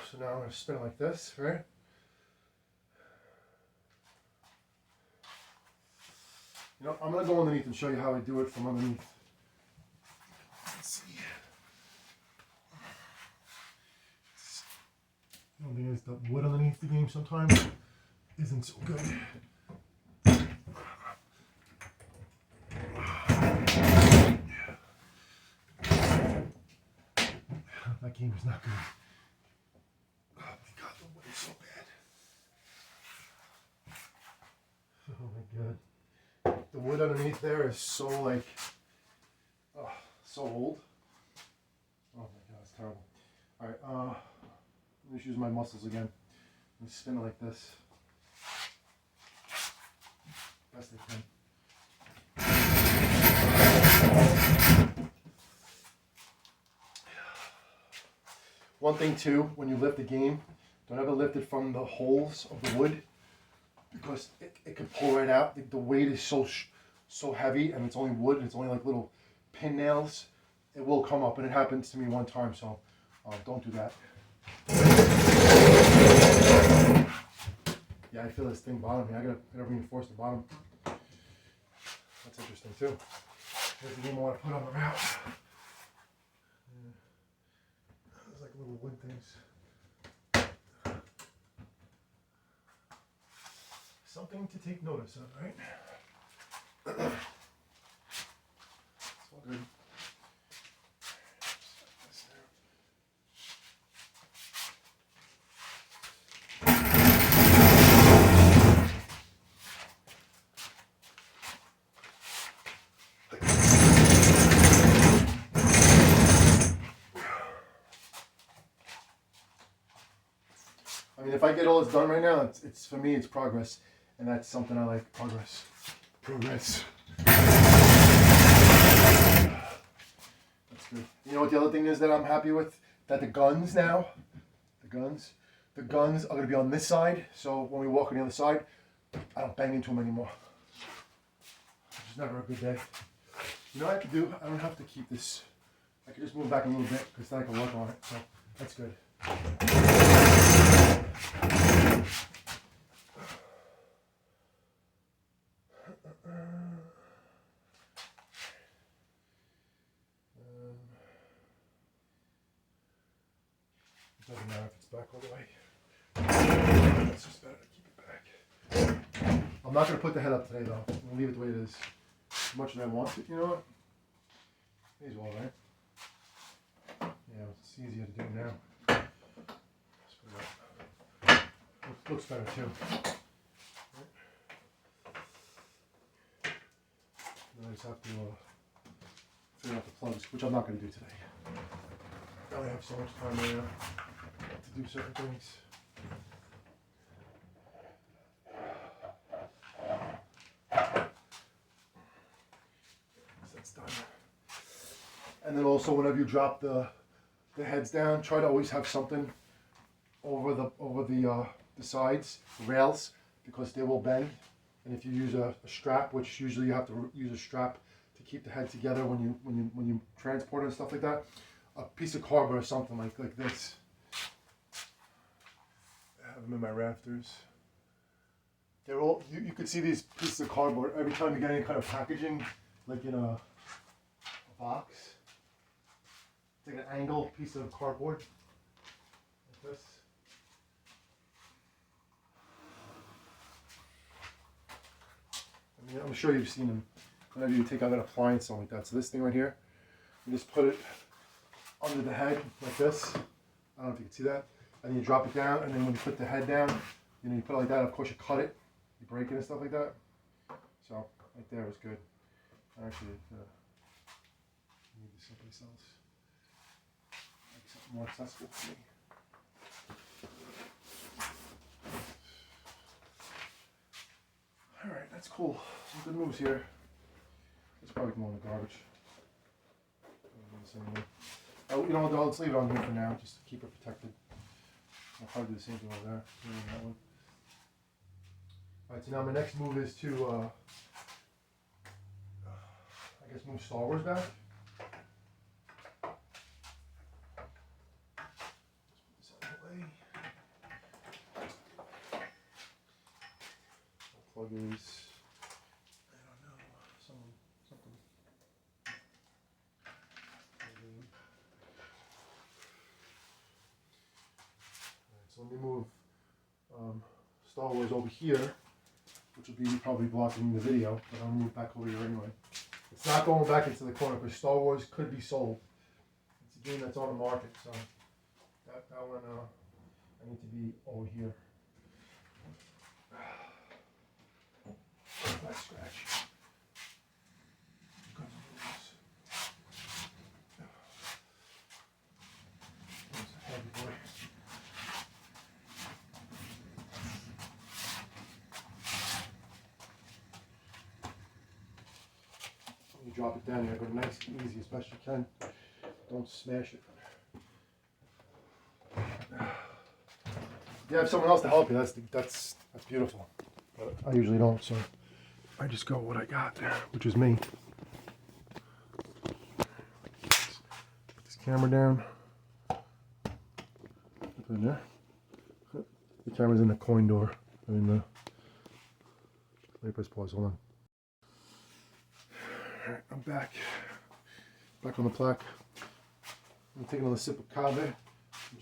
S1: So now I'm going to spin it like this, right? You know, I'm going to go underneath and show you how I do it from underneath. Let's see. The only thing is the wood underneath the game sometimes isn't so good. That game is not good. Oh my god, the wood is so bad. Oh my god. The wood underneath there is so like, oh, so old. Oh my god, it's terrible. Alright, let me just use my muscles again. Let me spin it like this. Best I can. One thing too, when you lift the game, don't ever lift it from the holes of the wood because it could pull right out. The weight is so heavy and it's only wood and it's only like little pin nails. It will come up and it happens to me one time, so don't do that. Yeah, I feel this thing bothering me. I gotta reinforce the bottom. That's interesting too. There's the game I want to put on the route. There's like little wood things. Something to take notice of, right? It's all good. I mean, if I get all this done right now, it's for me, it's progress, and that's something I like. Progress, progress. That's good. You know what the other thing is that I'm happy with? That the guns now, the guns are gonna be on this side. So when we walk on the other side, I don't bang into them anymore. Which is never a good day. You know what I could do? I don't have to keep this. I could just move back a little bit because then I can work on it. So that's good. It doesn't matter if it's back all the way. It's just better to keep it back. I'm not going to put the head up today though. I'm going to leave it the way it is. As much as I want it, you know what? May as well, right? Yeah, it's easier to do now. Let's put it up. Looks better too. Right. Now I just have to figure out the plugs, which I'm not going to do today. I only have so much time right now to do certain things. So that's done. And then also, whenever you drop the heads down, try to always have something over the sides, the rails, because they will bend. And if you use a strap, which usually you have to use a strap to keep the head together when you transport it and stuff like that, a piece of cardboard or something like this. I have them in my rafters. They're all you could see these pieces of cardboard every time you get any kind of packaging, like in a box. It's like an angle piece of cardboard like this. I mean, I'm sure you've seen them whenever you take out an appliance, something like that. So this thing right here, you just put it under the head like this. I don't know if you can see that. And then you drop it down, and then when you put the head down, you know, you put it like that. Of course, you cut it, you break it and stuff like that. So right there is good. Actually, need this someplace else. Make something more accessible for me. All right, that's cool. Some good moves here. It's probably more in the garbage. Oh, you know what, let's leave it on here for now, just to keep it protected. I'll probably do the same thing over there. That one. Alright, so now my next move is to, I guess, move Star Wars back. Let's put this out of the way. I'll plug these. I don't know, something. So let me move Star Wars over here, which will be probably blocking the video, but I'll move back over here anyway. It's not going back into the corner because Star Wars could be sold. It's a game that's on the market, so that one I need to be over here. That scratch. You drop it down here, go nice and easy as best you can. Don't smash it. If you have someone else to help you, that's beautiful. But I usually don't, so I just go with what I got there, which is me. Put this camera down. Put it in there. The camera's in the coin door. I mean the. Let me press pause. Hold on. Alright, I'm back on the plaque. I'm taking another sip of cave,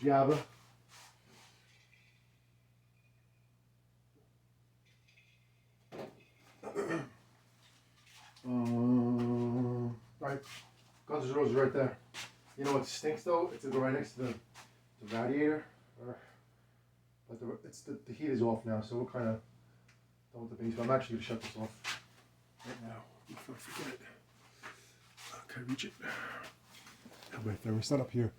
S1: Java. Alright, Guns N' Roses right there. You know what stinks though? It's to go right next to the radiator. But the heat is off now, so we're kind of done with the basement. I'm actually going to shut this off right now before I forget it. Okay, reach it. Right there, we set up here.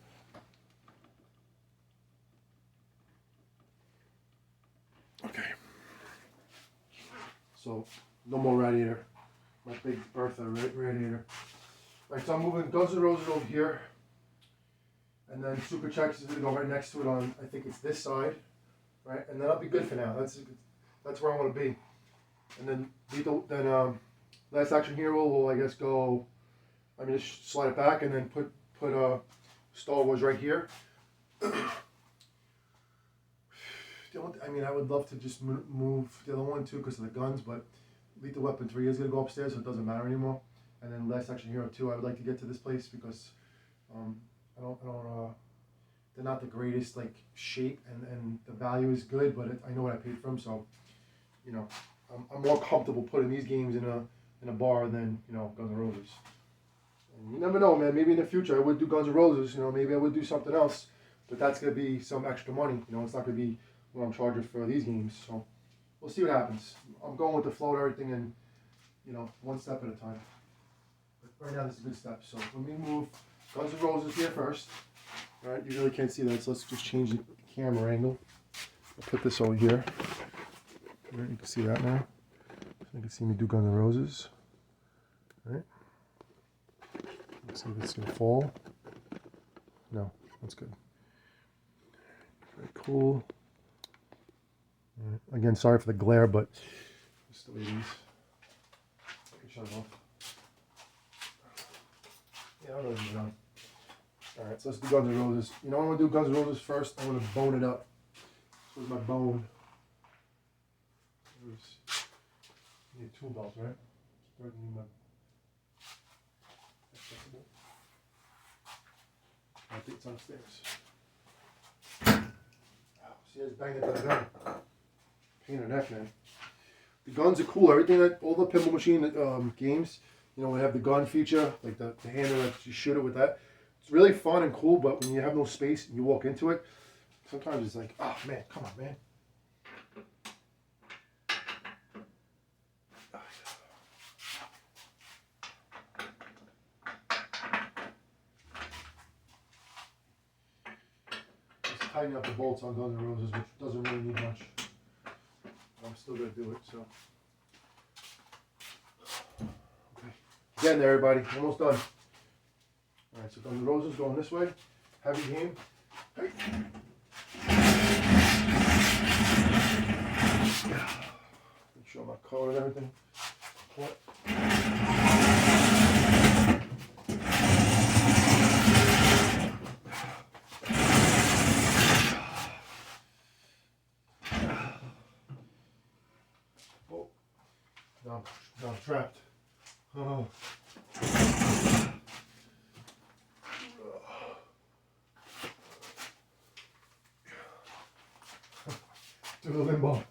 S1: Okay. So, no more radiator. My big Bertha radiator. Right, so I'm moving Guns N' Roses over here. And then Super Chex is going to go right next to it on, I think it's this side. Right, and that'll be good for now. That's where I want to be. And then Last Action Hero will, I guess, go. I mean, just slide it back and then put Star Wars right here. I mean, I would love to just move the other one too because of the guns, but Lethal Weapon 3 is gonna go upstairs, so it doesn't matter anymore. And then Last Action Hero 2, I would like to get to this place because they're not the greatest like shape, and the value is good, but I know what I paid for them, so you know I'm more comfortable putting these games in a bar than Guns N' Roses. And you never know, man. Maybe in the future I would do Guns N' Roses. Maybe I would do something else, but that's gonna be some extra money. It's not gonna be what I'm charging for these games. So we'll see what happens. I'm going with the flow and everything, and one step at a time. But right now this is a good step. So let me move Guns N' Roses here first. All right, you really can't see that, so let's just change the camera angle. I'll put this over here. All right, you can see that now. So you can see me do Guns N' Roses. All right. Let's see if it's gonna fall. No, that's good. Very cool. All right. Again, sorry for the glare, but just the way these. I can shut it off. Yeah, I don't know. Alright, so let's do Guns N' Roses. I'm going to do Guns N' Roses first. I'm going to bone it up. This was my bone. You need tool belts, right? Start using my accessible. I think it's upstairs. See, I just banged it to the gun. Pain in the neck, man. The guns are cool. Everything all the Pinball Machine games, we have the gun feature, like the handle that you shoot it with that. It's really fun and cool, but when you have no space and you walk into it, sometimes it's like, oh man, come on, man. Just tightening up the bolts on Guns N' Roses, which doesn't really need much. I'm still going to do it, so. Okay. Again, there, everybody. Almost done. Alright, so Guns N' Roses going this way. Heavy game. Hey. Make sure my color and everything. What? Oh. No, I'm trapped. Oh. To the limbo.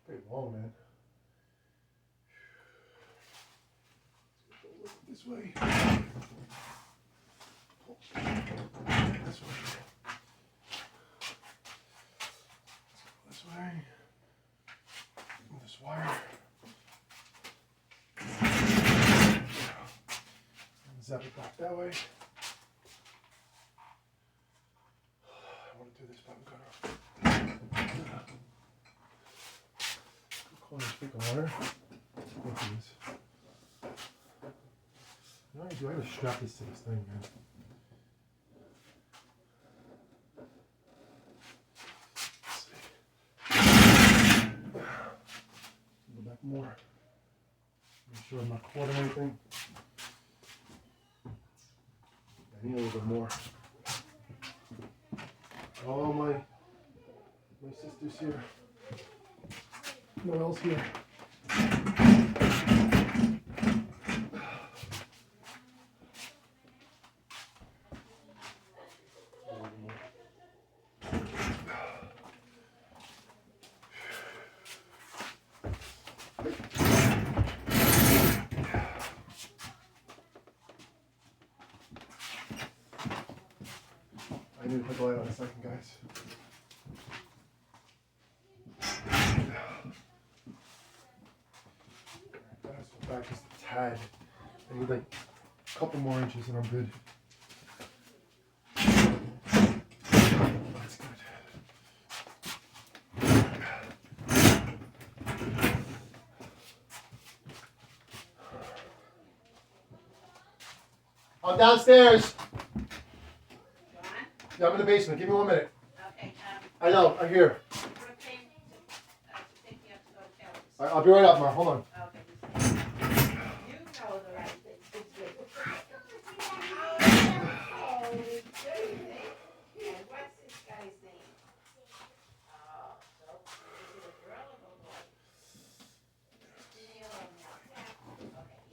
S1: Pretty long, man. Let's go this way. This way. Let's go this way. Move this wire. Zap it back that way. I want to do this button cutter. Corner speaker wire. Look at this. You know what I do? I gotta strap this to this thing, man. Let's see. Go back more. Make sure I'm not caught or anything. I need a little bit more. All my sisters here. What else here? I need to put the light on a second, guys. So back just a tad. I need like a couple more inches and I'm good. That's good. I'm downstairs. Yeah, I'm in the basement. Give me 1 minute.
S2: Okay.
S1: I know. I'm here. I'll be right up, Ma. Hold on.
S2: Okay. You know the right thing to do. Oh, and what's this guy's name? Oh, so is it a girl or a boy?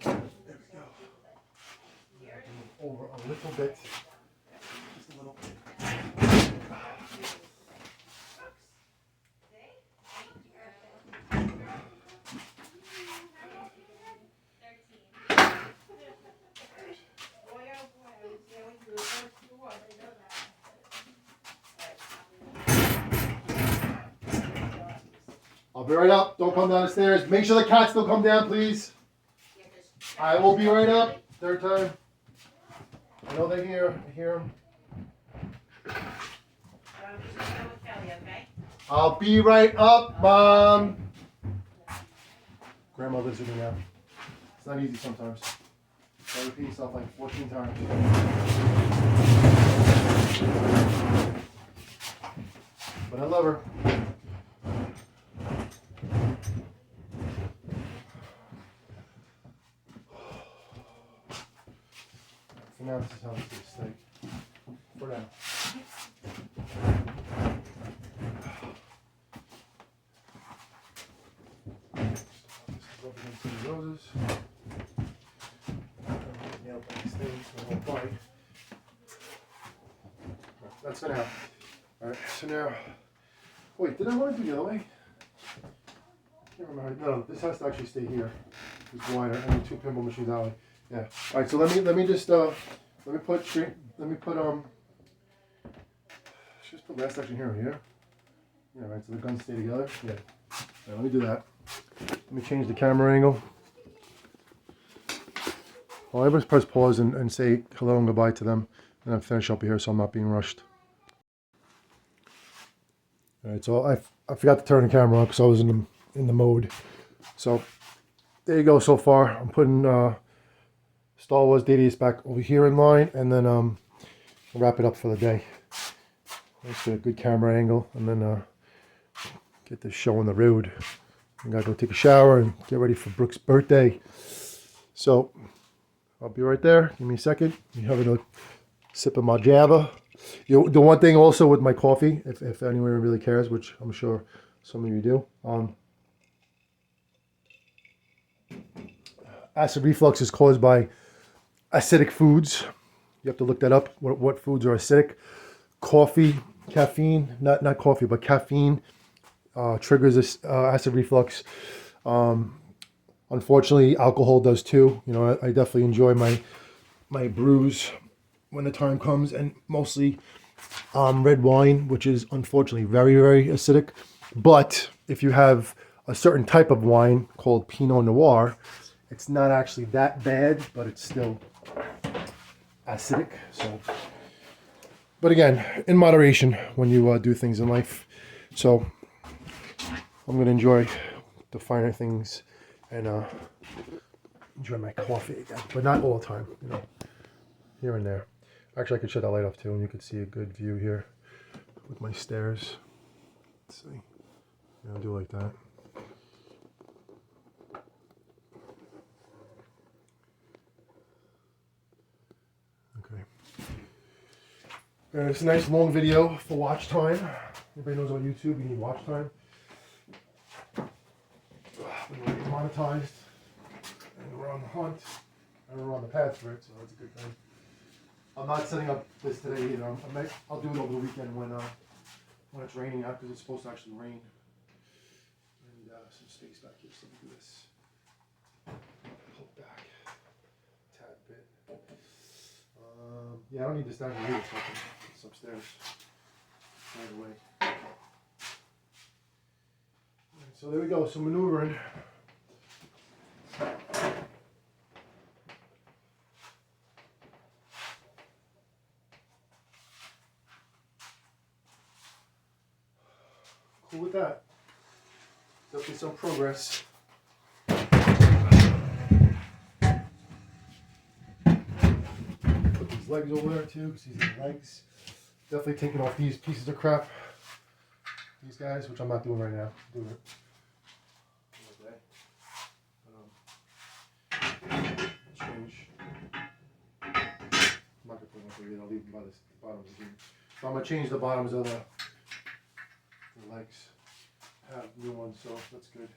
S2: Okay.
S1: There we go. Over a little bit. Just a little bit. I'll be right up. Don't come down the stairs. Make sure the cats don't come down, please. I will be right up. Third time. I know they hear. I hear them. I'll be right up, Mom. Grandma lives with me now. It's not easy sometimes. I repeat yourself like 14 times. But I love her. For now, this is how it's going to stay. For now. Rub against the roses. Nail these things so they won't bite. That's for now. Alright, so now. Wait, did I want to do the other way? I can't remember. No, this has to actually stay here. It's wider. I need 2 pinball machines that way. Yeah. All right. So let me just just put last section here and here. Yeah. Right. So the guns stay together. Yeah. All right, let me do that. Let me change the camera angle. Well, I just press pause and say hello and goodbye to them, and then finish up here so I'm not being rushed. All right. So I forgot to turn the camera on because I was in the mode. So there you go. So far, I'm putting Star Wars DDS back over here in line, and then I'll wrap it up for the day. Let's get a good camera angle, and then get this show on the road. I gotta go take a shower and get ready for Brooke's birthday. So I'll be right there. Give me a second. I'm having a sip of my Java. The one thing also with my coffee, if anyone really cares, which I'm sure some of you do, acid reflux is caused by acidic foods. You have to look that up. What foods are acidic? Coffee, caffeine, not coffee, but caffeine triggers this acid reflux. Unfortunately, alcohol does too. You know, I definitely enjoy my brews when the time comes, and mostly red wine, which is unfortunately very, very acidic. But if you have a certain type of wine called Pinot Noir, it's not actually that bad, but it's still acidic. So, but again, in moderation when you do things in life. So I'm gonna enjoy the finer things and enjoy my coffee again, but not all the time, you know, here and there. Actually, I could shut that light off too, and you could see a good view here with my stairs. Let's see. Yeah, I'll do like that. Okay. It's a nice long video for watch time. Everybody knows on YouTube you need watch time. We're getting monetized, and we're on the hunt, and we're on the path for it, so that's a good thing. I'm not setting up this today either. I'll do it over the weekend when it's raining out, because it's supposed to actually rain. I need some space back here, so let me do this. Pull it back a tad bit. Yeah, I don't need this down here either, so it's upstairs. Right away. Alright, so there we go, some maneuvering. Cool with that. Definitely some progress. Put these legs over there too, because these are the legs. Definitely taking off these pieces of crap. These guys, which I'm not doing right now. Doing it. Change. I'm not gonna put them up here. I'll leave them by the bottoms again. So I'm gonna change the bottoms of the legs. Have new ones, so that's good.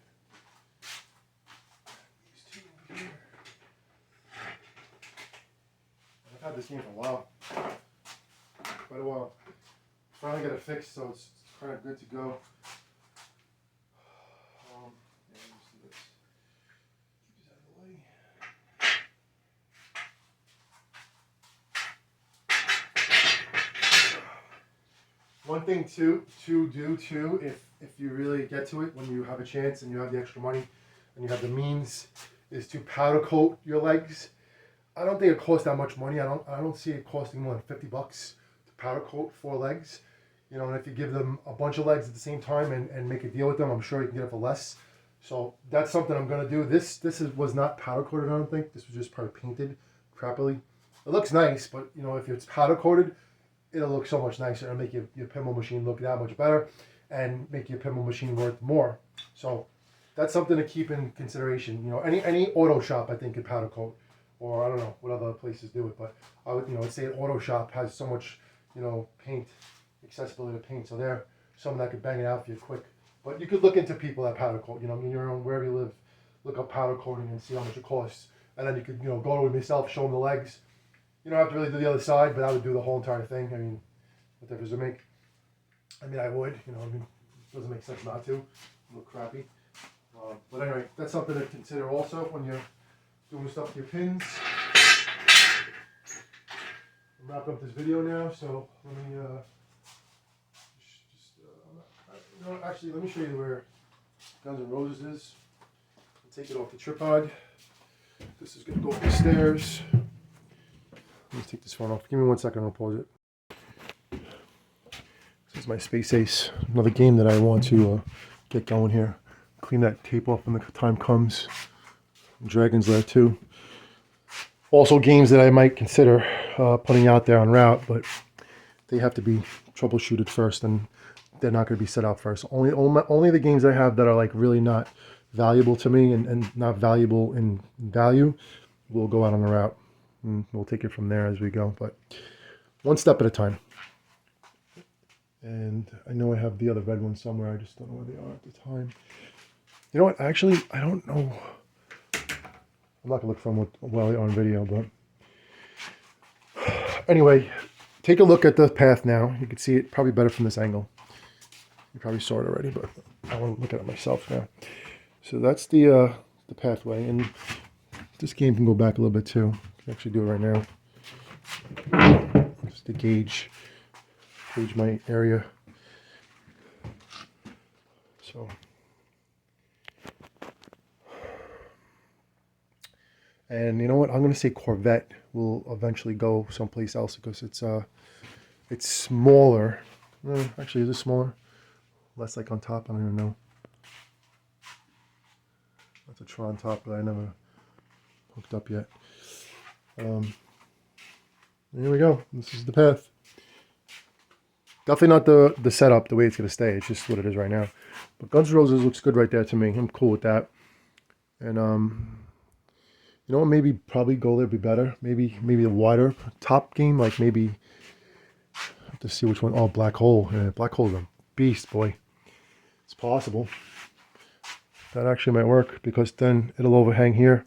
S1: These two over here. I've had this game for a while. Quite a while. Finally got it fixed, so it's kind of good to go. Yeah, let me see this. Keep these out of the way. One thing to do too, if you really get to it, when you have a chance and you have the extra money and you have the means, is to powder coat your legs. I don't think it costs that much money. I don't see it costing more than $50 to powder coat 4 legs. You know, and if you give them a bunch of legs at the same time and make a deal with them, I'm sure you can get it for less. So that's something I'm gonna do. This was not powder coated, I don't think. This was just probably painted crappily. It looks nice, but you know, if it's powder coated, it'll look so much nicer and make your pinball machine look that much better and make your pinball machine worth more. So that's something to keep in consideration. You know, any auto shop I think could powder coat, or I don't know what other places do it, but I would, you know, I'd say an auto shop has so much, you know, paint, accessibility to paint, so they're someone that could bang it out for you quick. But you could look into people that powder coat, you know, I mean, your own, wherever you live, look up powder coating and see how much it costs, and then you could, you know, go to it yourself, show them the legs. You don't have to really do the other side, but I would do the whole entire thing. I mean, what difference does it make? I mean, I would, you know, I mean, it doesn't make sense not to. It look crappy. But anyway, that's something to consider also when you're doing stuff with your pins. I'm wrapping up this video now, so let me, you know, actually, let me show you where Guns N' Roses is. I'll take it off the tripod. This is going to go up the stairs. Let me take this phone off. Give me 1 second, I'll pause it. This is my Space Ace, another game that I want to get going here. Clean that tape off when the time comes. Dragon's Lair too. Also games that I might consider putting out there en route, but they have to be troubleshooted first, and they're not going to be set out first. Only the games I have that are like really not valuable to me and not valuable in value will go out on the route. And we'll take it from there as we go, but one step at a time. And I know I have the other red ones somewhere. I just don't know where they are at the time. You know what? Actually, I don't know. I'm not gonna look for them while they're on video, but anyway, take a look at the path now. You can see it probably better from this angle. You probably saw it already, but I want to look at it myself now. So that's the pathway, and this game can go back a little bit too. I can actually do it right now. Just to gauge my area. So, and you know what? I'm gonna say Corvette will eventually go someplace else because it's smaller. Actually, is it smaller? Less like on top. I don't even know. That's a Tron top that I never hooked up yet. Here we go. This is the path. Definitely not the setup, the way it's going to stay. It's just what it is right now. But Guns N' Roses looks good right there to me. I'm cool with that. And, you know what? Maybe probably go there be better. Maybe a wider top game. Like maybe, I have to see which one. Oh, Black Hole. Yeah, Black Hole's a beast, boy. It's possible. That actually might work because then it'll overhang here.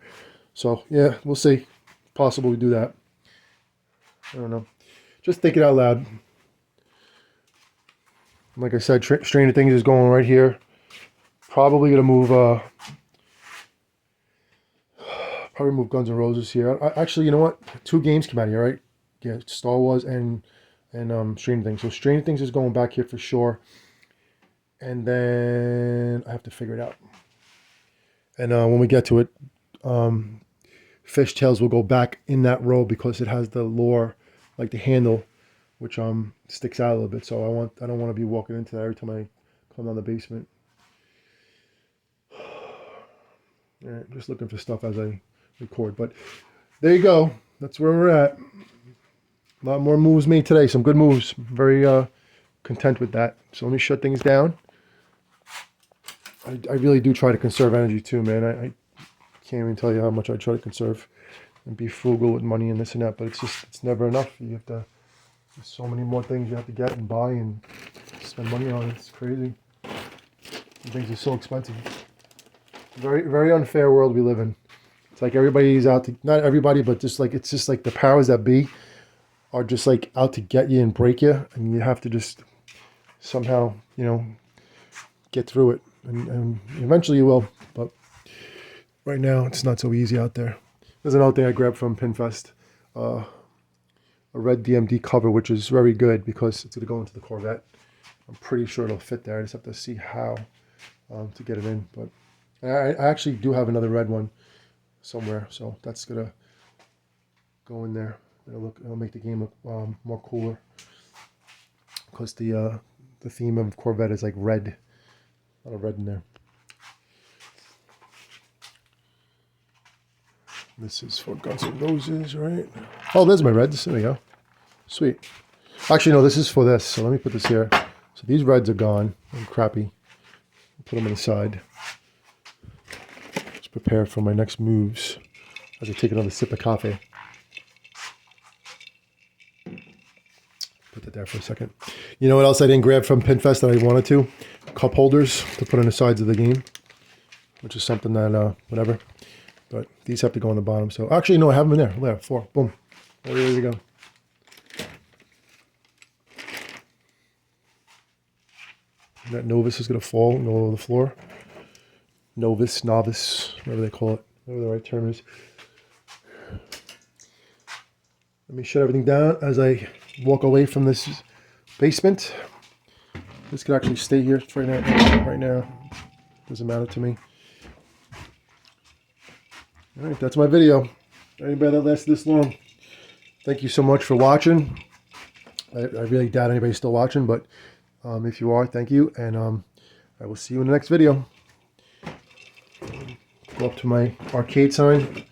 S1: So, yeah, we'll see. Possible we do that. I don't know. Just think it out loud. Like I said, Stranger Things is going right here. Probably gonna move. Probably move Guns N' Roses here. Actually, you know what? 2 games came out here, right? yeah, Star Wars and Stranger Things. So Stranger Things is going back here for sure. And then I have to figure it out. And when we get to it, Fishtails will go back in that row because it has the lure, like the handle, which sticks out a little bit. So I don't want to be walking into that every time I come down the basement. All right, just looking for stuff as I record. But there you go. That's where we're at. A lot more moves made today. Some good moves. Very content with that. So let me shut things down. I really do try to conserve energy too, man. I can't even tell you how much I try to conserve and be frugal with money and this and that. But it's never enough. You have to. There's so many more things you have to get and buy and spend money on. It's crazy. Things are so expensive. Very, very unfair world we live in. It's like everybody's out to, not everybody, but just like, it's just like the powers that be are just like out to get you and break you. And you have to just somehow, you know, get through it. And eventually you will. But right now it's not so easy out there. There's another thing I grabbed from Pinfest. A red DMD cover, which is very good because it's going to go into the Corvette. I'm pretty sure it'll fit there. I just have to see how to get it in. But I actually do have another red one somewhere, so that's gonna go in there. It'll make the game look more cooler because the theme of Corvette is like red. A lot of red in there. This is for Guns N' Roses, right? Oh, there's my reds. There we go. Sweet. Actually, no, this is for this. So let me put this here. So these reds are gone. I'm crappy. Put them on the side. Just prepare for my next moves as I take another sip of coffee. Put that there for a second. You know what else I didn't grab from Pinfest that I wanted to? Cup holders to put on the sides of the game, which is something that, whatever. But these have to go on the bottom. So actually, no, I have them in there. There, 4. Boom. There we go. That novice is going to fall and go over the floor. Novice, novice, whatever they call it. Whatever the right term is. Let me shut everything down as I walk away from this basement. This could actually stay here right now. Doesn't matter to me. All right, that's my video. Anybody that lasted this long, thank you so much for watching. I really doubt anybody's still watching, but if you are, thank you. And I will see you in the next video. Go up to my arcade sign.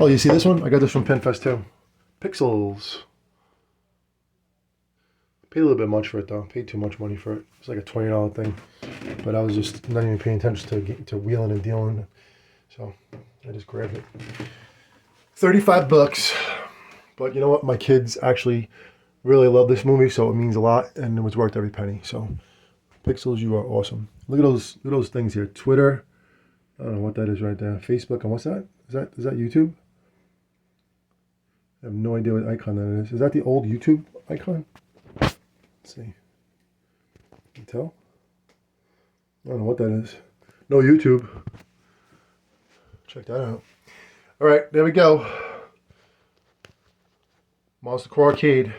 S1: Oh, you see this one? I got this from Pinfest too. Pixels. Paid a little bit much for it though. Paid too much money for it. It's like a $20 thing. But I was just not even paying attention to wheeling and dealing. So I just grabbed it. 35 bucks. But you know what? My kids actually really love this movie, so it means a lot, and it was worth every penny. So Pixels, you are awesome. Look at those things here. Twitter. I don't know what that is right there. Facebook, and what's that? Is that YouTube? I have no idea what icon that is. Is that the old YouTube icon? Let's see. Can you tell? I don't know what that is. No YouTube. Check that out. All right, there we go. Monster Core Arcade.